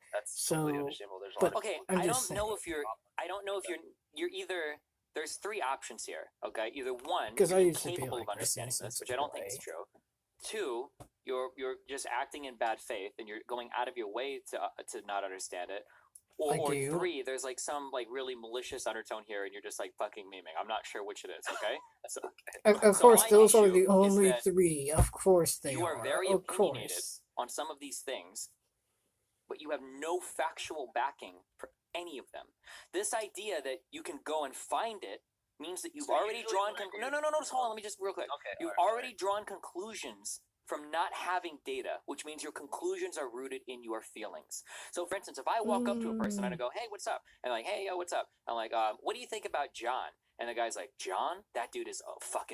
But okay, I'm I just don't know if you're either. There's three options here. Okay, either one, because I you're used to be incapable like of understanding this, which I don't think is true. Two, you're just acting in bad faith and you're going out of your way to not understand it. Or three, there's like some like really malicious undertone here, and you're just like fucking memeing. I'm not sure which it is. Okay. So, of course, those are the only three. Of course, they are. You are very opinionated on some of these things, but you have no factual backing for any of them. This idea that you can go and find it means that you've already drawn. No. Just hold on. Let me just real quick. Okay. You've already drawn conclusions from not having data, which means your conclusions are rooted in your feelings. So, for instance, if I walk up to a person and I go, "Hey, what's up?" and like, "Hey, yo, what's up?" I'm like, "What do you think about John?" And the guy's like, "John? That dude is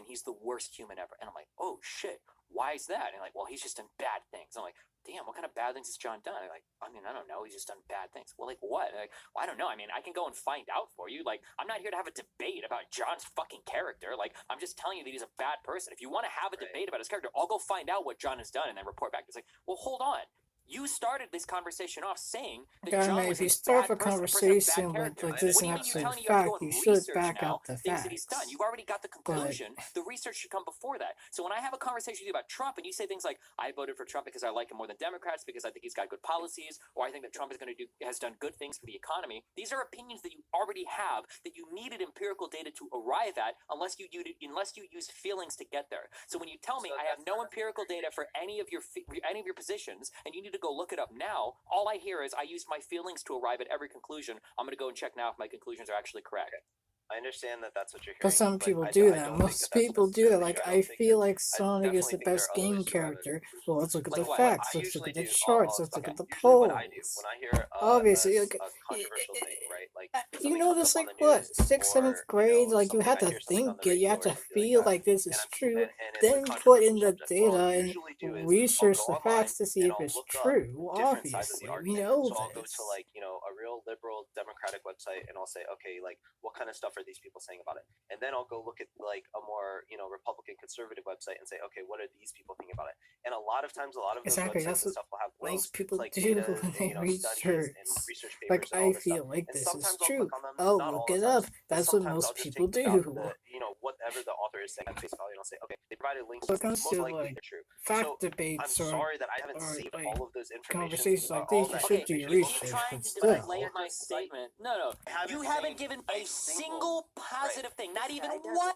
he's the worst human ever." And I'm like, "Oh shit, why is that?" And like, "Well, he's just done bad things." I'm like, "Damn, what kind of bad things has John done?" And like, I don't know. He's just done bad things. Well, like what? And like, well, I don't know. I mean, I can go and find out for you. Like, I'm not here to have a debate about John's fucking character. Like, I'm just telling you that he's a bad person. If you want to have a debate about his character, I'll go find out what John has done and then report back. It's like, well, hold on. You started this conversation off saying that John was if you start a conversation with like this an absolute fact, you should back up the facts. That he's done. You've already got the conclusion. The research should come before that. So when I have a conversation with you about Trump and you say things like, "I voted for Trump because I like him more than Democrats because I think he's got good policies," or "I think that Trump has done good things for the economy," these are opinions that you already have that you needed empirical data to arrive at, unless you use feelings to get there. So when you tell me I have no empirical data for any of your positions and you need to go look it up now, all I hear is I used my feelings to arrive at every conclusion. I'm going to go and check now if my conclusions are actually correct. I understand that that's what you're hearing. But some people do that. Most people do that. Like, I feel like Sonic is the best game character. Well, let's look at the facts. Let's look at the charts. Let's look at the polls. When I hear obviously, a controversial thing, right? Like, you know this, like, what, 6th, 7th grade? Like, you have to think it. You have to feel like this is true. Then put in the data and research the facts to see if it's true. Obviously, we know this. So I'll go to, like, a real liberal democratic website and I'll say, okay, like, what kind of stuff are these people saying about it? And then I'll go look at like a more Republican conservative website and say, okay, what are these people thinking about it? And a lot of times, a lot of those websites and stuff will have links, people like do data, when they research. Research papers. Like, I feel like this is true. Oh, look it up. That's what most people do. Whatever the author is saying at face value, and I'll say, okay, they provided links. But most likely they're true. Fact debates I'm sorry that I haven't seen all of those conversations like these. You should do your research. Trying to delay my statement. No. You haven't given a single positive thing, not even one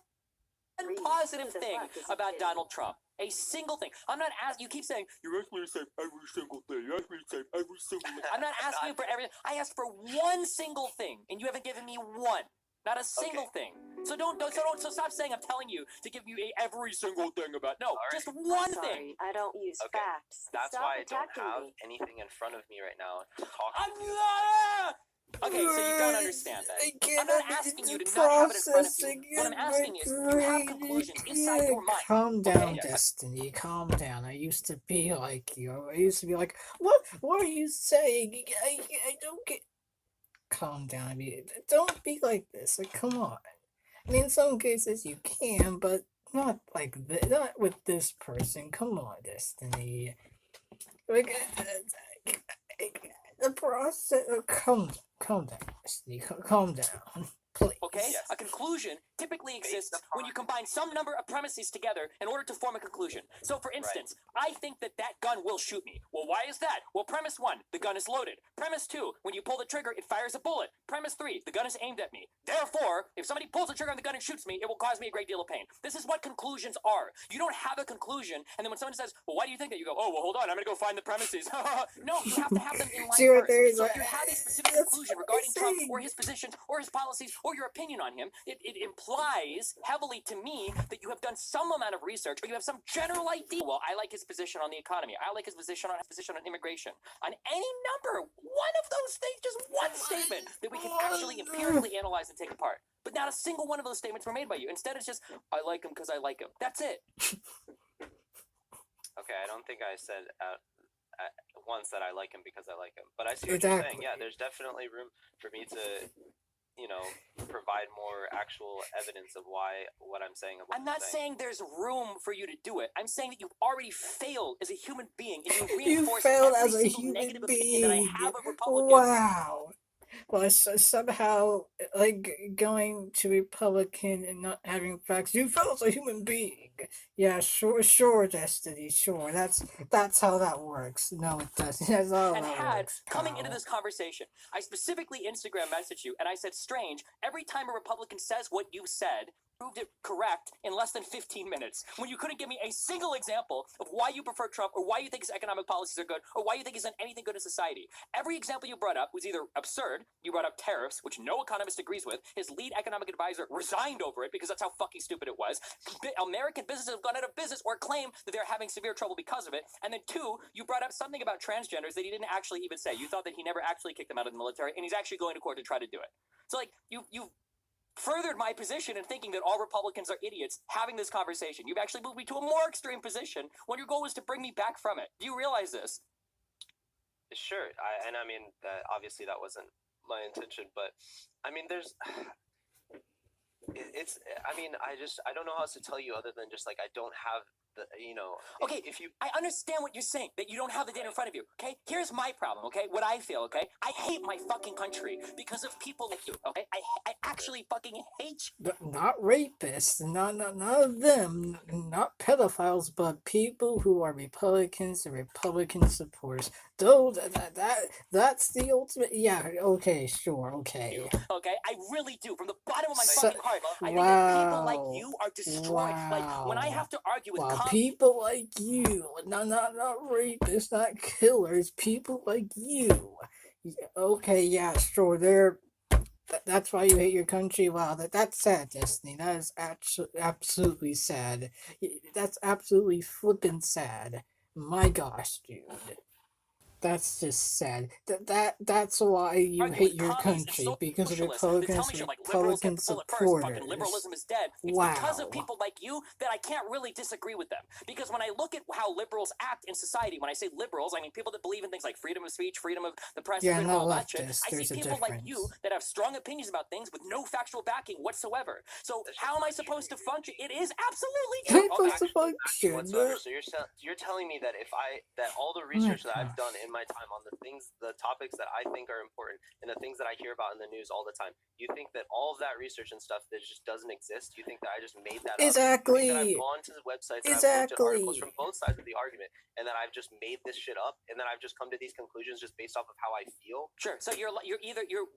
positive thing about Donald Trump. A single thing. I'm not asking. You keep saying you asked me to say every single thing. You asked me to say every single thing. I'm not asking you for everything. I asked for one single thing, and you haven't given me one. Not a single thing. So so stop saying I'm telling you to give you every single thing about. No, just one thing. I don't use facts. That's Stop why I don't have me. anything in front of me right now to talk Okay, so you don't understand that. I'm not asking you to not have it in front of you. What I'm asking is, you have conclusions inside your mind. Calm down, Destiny. Calm down. I used to be like you. I used to be like, what are you saying? I don't get... Calm down. I mean, don't be like this. Like, come on. I mean, in some cases you can, but not like this. Not with this person. Come on, Destiny. Like, the process... Calm down, Destiny. Calm down. Please. Okay? A conclusion conclusion typically exists when you combine some number of premises together in order to form a conclusion. So, for instance, I think that gun will shoot me. Well, why is that? Well, premise 1, the gun is loaded. Premise 2, when you pull the trigger, it fires a bullet. Premise 3, the gun is aimed at me. Therefore, if somebody pulls the trigger on the gun and shoots me, it will cause me a great deal of pain. This is what conclusions are. You don't have a conclusion, and then when someone says, well, why do you think that? You go, oh, well, hold on, I'm going to go find the premises. No, you have to have them in line See what first. there is, So if you have a specific that's conclusion what regarding I'm Trump saying. or his positions or his policies or your opinion on him, it implies heavily to me that you have done some amount of research or you have some general idea. Well, I like his position on the economy. I like his position on immigration. On any number, one of those things, just one statement that we can actually empirically analyze and take apart. But not a single one of those statements were made by you. Instead, it's just, I like him because I like him. That's it. Okay, I don't think I said once that I like him because I like him, but I see what you're saying. Yeah, there's definitely room for me to, provide more actual evidence of why what I'm saying. I'm not saying there's room for you to do it. I'm saying that you've already failed as a human being, and you You reinforce failed every as a single human negative opinion that I being. have of Republicans. Wow. Well, somehow, like, going to Republican and not having facts, you felt as a human being. Yeah, sure, Destiny, sure. That's how that works. No, it doesn't. That's how And that had, works. coming into Kyle. this conversation, I specifically Instagram messaged you, and I said, strange, every time a Republican says what you said, proved it correct in less than 15 minutes, when you couldn't give me a single example of why you prefer Trump, or why you think his economic policies are good, or why you think he's done anything good in society. Every example you brought up was either absurd, you brought up tariffs, which no economist agrees with, his lead economic advisor resigned over it because that's how fucking stupid it was, American businesses have gone out of business or claim that they're having severe trouble because of it, and then 2, you brought up something about transgenders that he didn't actually even say. You thought that he never actually kicked them out of the military, and he's actually going to court to try to do it. So, like, you've furthered my position in thinking that all Republicans are idiots having this conversation. You've actually moved me to a more extreme position when your goal was to bring me back from it. Do you realize this? Sure, I mean, obviously that wasn't my intention, but I mean, there's, I don't know how else to tell you other than just like I don't have the, Okay, if you I understand what you're saying, that you don't have the data in front of you, okay? Here's my problem, okay? What I feel, okay? I hate my fucking country because of people like you, okay? I actually fucking hate you. Not rapists, not of them, not pedophiles, but people who are Republicans and Republican supporters. Though that's the ultimate. Yeah, okay, sure, okay. Okay, I really do, from the bottom of my So- fucking heart. I think that people like you are destroyed. Like when I Wow. have to argue with Wow, people like you, not rapists, not killers, people like you. Okay, yeah, sure, that's why you hate your country. Wow, that's sad, Destiny. That is absolutely sad. That's absolutely flippin' sad. My gosh, dude. That's just sad. That's why you argue hate with your commies and country, because of socialists that tell Republicans me shit and like liberals Republican have to pull it first, fucking supporters. liberalism is dead. It's because of people like you that I can't really disagree with them. Because when I look at how liberals act in society, when I say liberals, I mean people that believe in things like freedom of speech, freedom of the press, Yeah, freedom of not all that shit. leftists. I There's see a people like you difference. that have strong opinions about things with no factual backing whatsoever. So how am I supposed to function? It is absolutely You're true. supposed to Actually, function. whatsoever. So you're telling me that that all the research that I've done in my time on the topics that I think are important and the things that I hear about in the news all the time, you think that all of that research and stuff that just doesn't exist? You think that I just made that up? Exactly. You think that I've gone to the websites and I've looked at articles Exactly. from both sides of the argument, and that I've just made this shit up, and then I've just come to these conclusions just based off of how I feel? Sure. So you're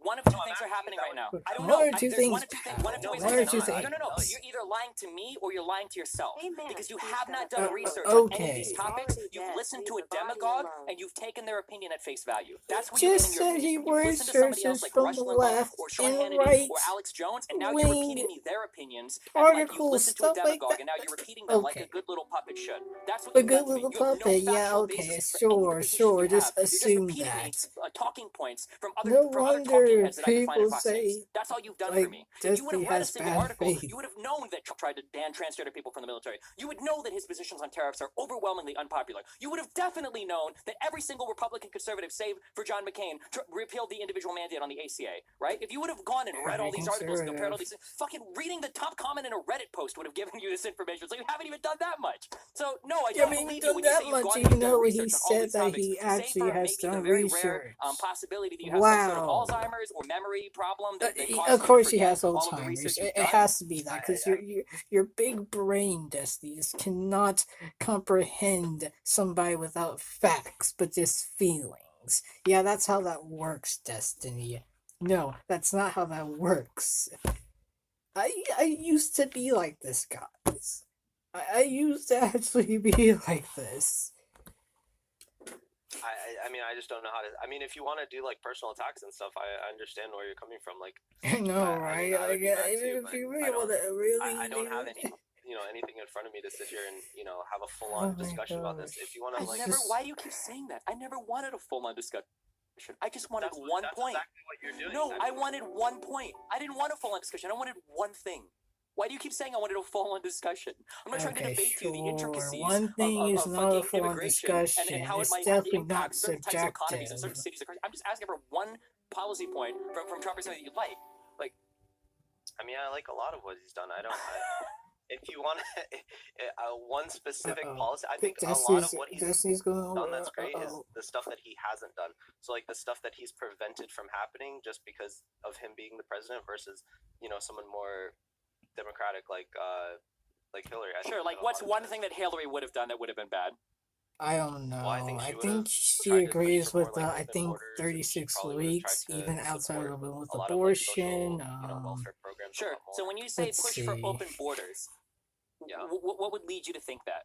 one of two No, I'm things are asking happening right now. that I don't One know. or two There's things one of two things. One of two ways One to or get two it. things. No. You're either lying to me or you're lying to yourself. Hey, man, Because you please have shut not up. done research on any of okay. these topics. Already You've dead. listened to Leave a the body demagogue alone. and you've taken their opinion at face value. That's when you're Just getting your said he opinion. You've listened to somebody else researches like from Rush the Limbaugh left or Sean and Hannity right or Alex Jones, and now you're repeating wing me their opinions. And like you've articles, listened to a stuff like demagogue that. and now you're repeating them like a Okay. good little puppet should. That's what A you've good done to me. little You have no puppet, yeah, factual okay, basis for any of the positions you just have. You're just assume repeating me that. talking points from other No talking wonder heads that I can find in people Fox News. say, That's all you've done like, for me. If you would Destiny have read a has single bad article, faith. you would have known that Trump tried to ban transgender people from the military. You would know that his positions on tariffs are overwhelmingly unpopular. You would have definitely known that every single Republican conservatives, save for John McCain, repealed the individual mandate on the ACA, right? If you would have gone and read all these articles and compared all these things, fucking reading the top comment in a Reddit post would have given you this information. So you haven't even done that much. So no, I don't believe you when you say you've gone and done research on all these topics, he save actually for has maybe the done very research. rare possibility that you have some sort of Wow. Alzheimer's or memory problem that causes Of you course to he has forget all of the Alzheimer's. research It you've done. has to be that because your big brain, Destiny, just cannot comprehend somebody without facts, but just feelings. Yeah, that's how that works, Destiny. No, that's not how that works. I used to be like this, guys. I used to actually be like this. I mean, I just don't know how to. I mean, if you want to do like personal attacks and stuff, I understand where you're coming from. Like, I know, right? I would do that too, If you but really want to really, I don't have any, anything in front of me to sit here and have a full on Oh my discussion about this. gosh. If you want to like, Why do you keep saying that? I never wanted a full on discussion. I just wanted one point. Exactly what you're doing. No, I wanted one point. I didn't want a full on discussion. I wanted one thing. Why do you keep saying I wanted a full on discussion? I'm not trying to debate you the intricacies One thing is of not a fucking full on immigration discussion. and how it It's might definitely not impact certain types of economies and certain subjective. cities. I'm just asking for one policy point from Trump or something that you like. I mean, I like a lot of what he's done. If you want one specific policy, I think a lot of what he's done that's great is the stuff that he hasn't done. So like the stuff that he's prevented from happening just because of him being the president versus someone more democratic like Hillary. Sure, like what's one thing that Hillary would have done that would have been bad? I don't know. Well, I think she tried to agrees push for with more, like, I open think borders, and she 36 probably would've weeks, tried to even outside support of it with a lot of, like, abortion. social, welfare programs. Sure. So when you say Let's push for see. open borders, Yeah. what would lead you to think that?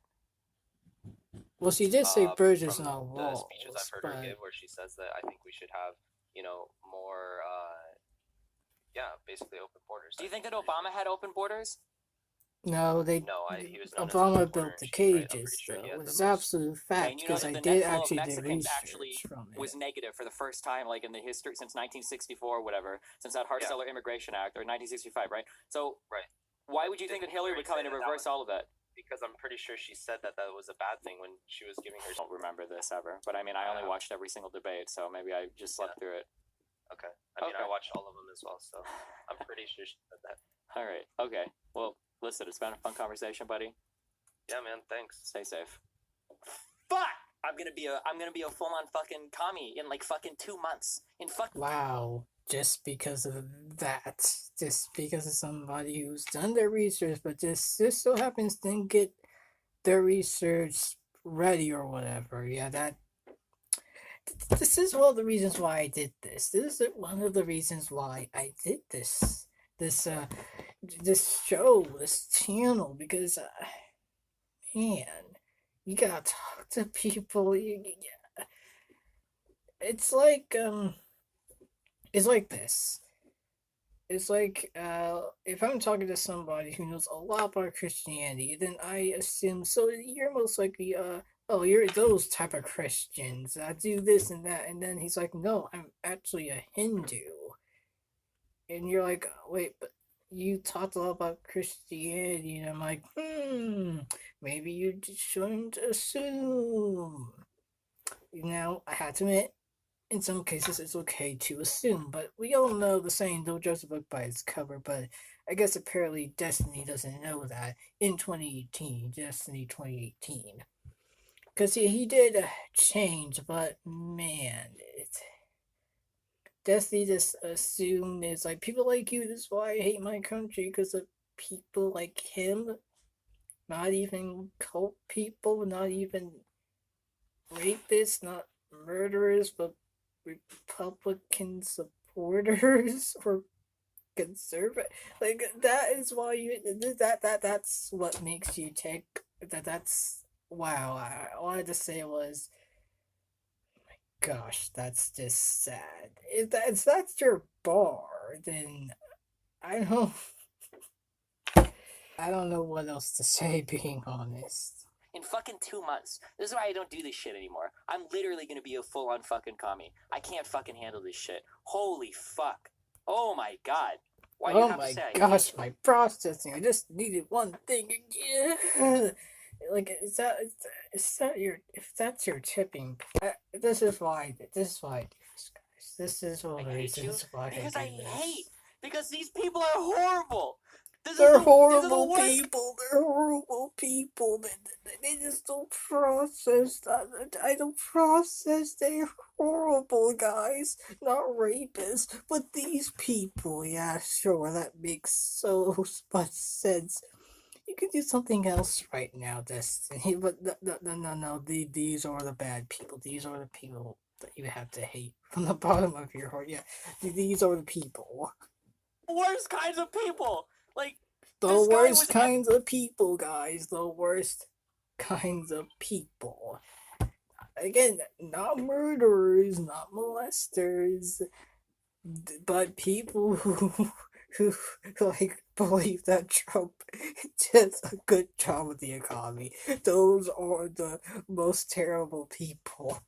Well, she did say bridges, from not the walls. speeches I've heard her give, where she says that I think we should have more basically open borders. Do you think that Obama had open borders? No, he was known as Obama a built the reporter, and cages, she's right, I'm pretty sure he though. had It's the most- absolute fact, And you know because that I the did net flow of actually do Mexicans actually research from it. was negative for the first time, like in the history since 1964 or whatever, since that Hart-Celler Immigration Act, or 1965, right? So, Right. why would you think that Hillary would come in and reverse all of that? Because I'm pretty sure she said that was a bad thing when she was giving her. I don't remember this ever, but I mean, I only watched every single debate, so maybe I just slept through it. Okay. I mean, Okay. I watched all of them as well, so I'm pretty sure she said that. All right. Okay. Well, listen, it's been a fun conversation, buddy. Yeah, man. Thanks. Stay safe. Fuck! I'm gonna be a full-on fucking commie in like fucking 2 months. Wow, just because of that. Just because of somebody who's done their research, but just so happens didn't get their research ready or whatever. Yeah, this is one of the reasons why I did this. This is one of the reasons why I did this. This show, this channel, because, man, you gotta talk to people. It's like this. It's like, if I'm talking to somebody who knows a lot about Christianity, then I assume, so you're most likely, you're those type of Christians. I do this and that. And then he's like, no, I'm actually a Hindu. And you're like, wait, but you talked a lot about Christianity. And I'm like, maybe you just shouldn't assume. Now, I had to admit, in some cases it's okay to assume, but we all know the saying, don't judge a book by its cover, but I guess apparently Destiny doesn't know that in 2018, Destiny 2018. Because he did change, but man, Destiny just assumed it's like, people like you, this is why I hate my country, because of people like him, not even cult people, not even rapists, not murderers, but Republican supporters or conservative. Like, that is why you that's what makes you take that's wow. All I had to say was, oh my gosh, that's just sad. If that's your bar, then I don't know what else to say, being honest. In fucking 2 months. This is why I don't do this shit anymore. I'm literally gonna be a full-on fucking commie. I can't fucking handle this shit. Holy fuck. Oh my god. Why do you Oh have my to say gosh, my processing. I just needed one thing again. like is that your if that's your tipping this is why I do this, guys. This is one of the reasons why because I I do this. hate because these people are horrible. They're horrible people. They're horrible people. They just don't process that. I don't process. They're horrible guys, not rapists, but these people. Yeah, sure, that makes so much sense. You could do something else right now, Destiny. But no. These are the bad people. These are the people that you have to hate from the bottom of your heart. Yeah, these are the people. Worst kinds of people. Like the worst kinds of people, guys. The worst kinds of people. Again, not murderers, not molesters, but people who like believe that Trump did a good job with the economy. Those are the most terrible people.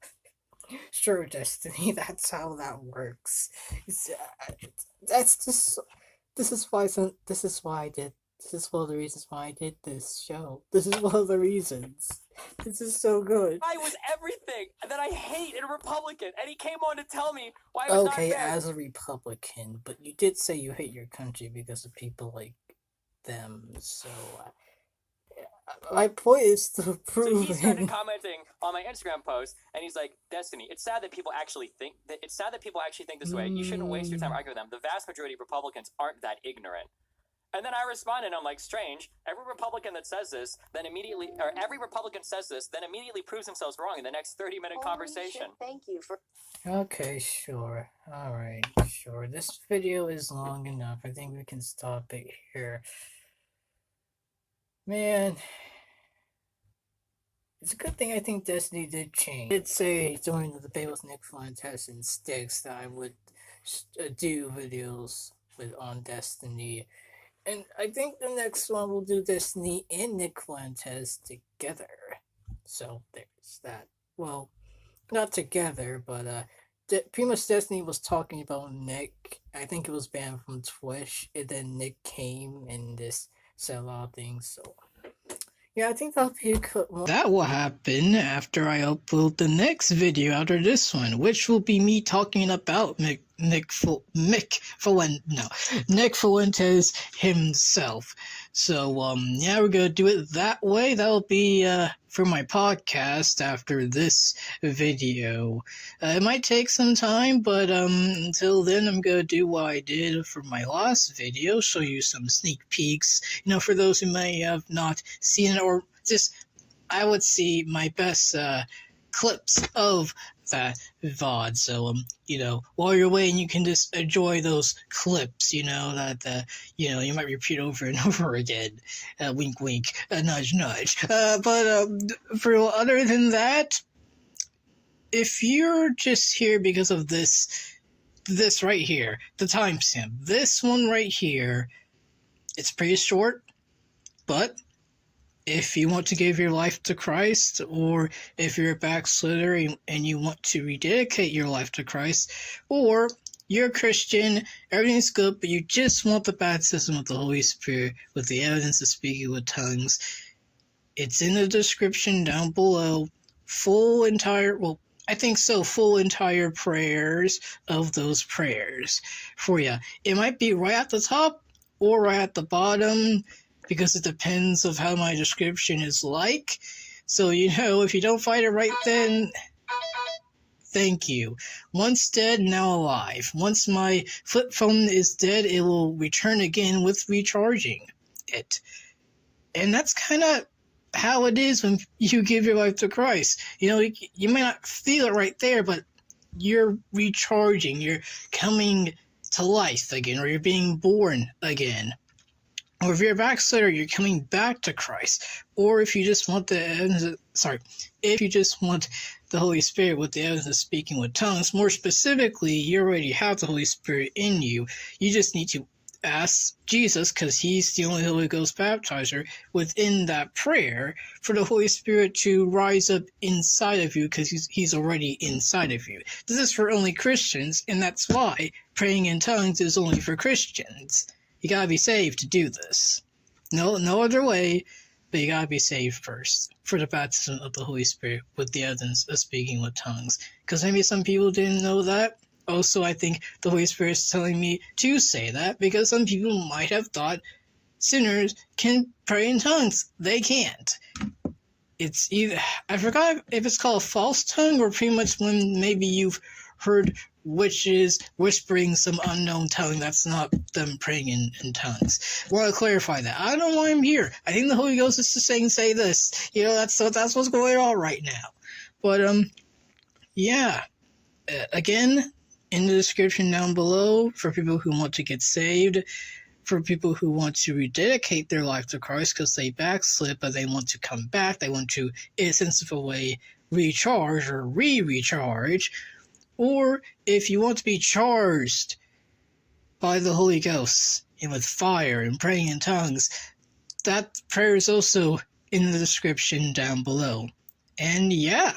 Sure, Destiny, that's how that works. That's just. This is why I did. This is one of the reasons why I did this show. This is one of the reasons. This is so good. I was everything that I hate in a Republican, and he came on to tell me why I was okay, not as a Republican, but you did say you hate your country because of people like them. So my point is to prove. So he started commenting on my Instagram post, and he's like, "Destiny, it's sad that people actually think this way. You shouldn't waste your time arguing with them. The vast majority of Republicans aren't that ignorant." And then I responded, I'm like, strange. Every Republican says this, then immediately proves themselves wrong in the next 30-minute conversation. Shit, thank you for. Okay, sure. Alright, sure. This video is long enough. I think we can stop it here. Man. It's a good thing I think Destiny did change. I did say during the debate with Nick Fuentes and Styx that I would do videos on Destiny. And I think the next one will do Destiny and Nick Fuentes together. So there's that. Well, not together, but pretty much Destiny was talking about Nick. I think it was banned from Twitch, and then Nick came and just said a lot of things. So yeah, I think that'll be a good one. That will happen after I upload the next video after this one, which will be me talking about Nick Fuentes himself. So, yeah, we're gonna do it that way. That'll be, for my podcast after this video. It might take some time, but, until then, I'm gonna do what I did for my last video, show you some sneak peeks, for those who may have not seen it, or just, I would see my best, clips of that VOD. So, while you're waiting, you can just enjoy those clips, that, you might repeat over and over again. Wink, wink, nudge, nudge. But for other than that, if you're just here because of this right here, the timestamp, this one right here, it's pretty short, but if you want to give your life to Christ, or if you're a backslider and you want to rededicate your life to Christ, or you're a Christian, everything's good, but you just want the baptism of the Holy Spirit with the evidence of speaking with tongues, it's in the description down below. Full entire prayers of those prayers for you. It might be right at the top or right at the bottom, because it depends of how my description is like. So, if you don't find it right then, thank you. Once dead, now alive. Once my flip phone is dead, it will return again with recharging it. And that's kind of how it is when you give your life to Christ. You may not feel it right there, but you're recharging. You're coming to life again, or you're being born again. Or if you're a backslider, you're coming back to Christ. Or if you just want the Holy Spirit with the evidence of speaking with tongues, more specifically, you already have the Holy Spirit in you. You just need to ask Jesus, because he's the only Holy Ghost baptizer, within that prayer for the Holy Spirit to rise up inside of you, because he's already inside of you. This is for only Christians, and that's why praying in tongues is only for Christians. You gotta be saved to do this. No other way. but you gotta be saved first for the baptism of the Holy Spirit with the evidence of speaking with tongues. Because maybe some people didn't know that. Also, I think the Holy Spirit is telling me to say that because some people might have thought sinners can pray in tongues. They can't. It's either, I forgot if it's called false tongue or pretty much when maybe you've heard witches whispering some unknown tongue that's not them praying in tongues. I want to clarify that. I don't know why I'm here. I think the Holy Ghost is just saying, say this. You know, that's what's going on right now. But, yeah. Again, in the description down below, for people who want to get saved, for people who want to rededicate their life to Christ because they backslid, but they want to come back, they want to, in a sense of a way, recharge or re-recharge, or if you want to be charged by the Holy Ghost and with fire and praying in tongues, that prayer is also in the description down below. And yeah,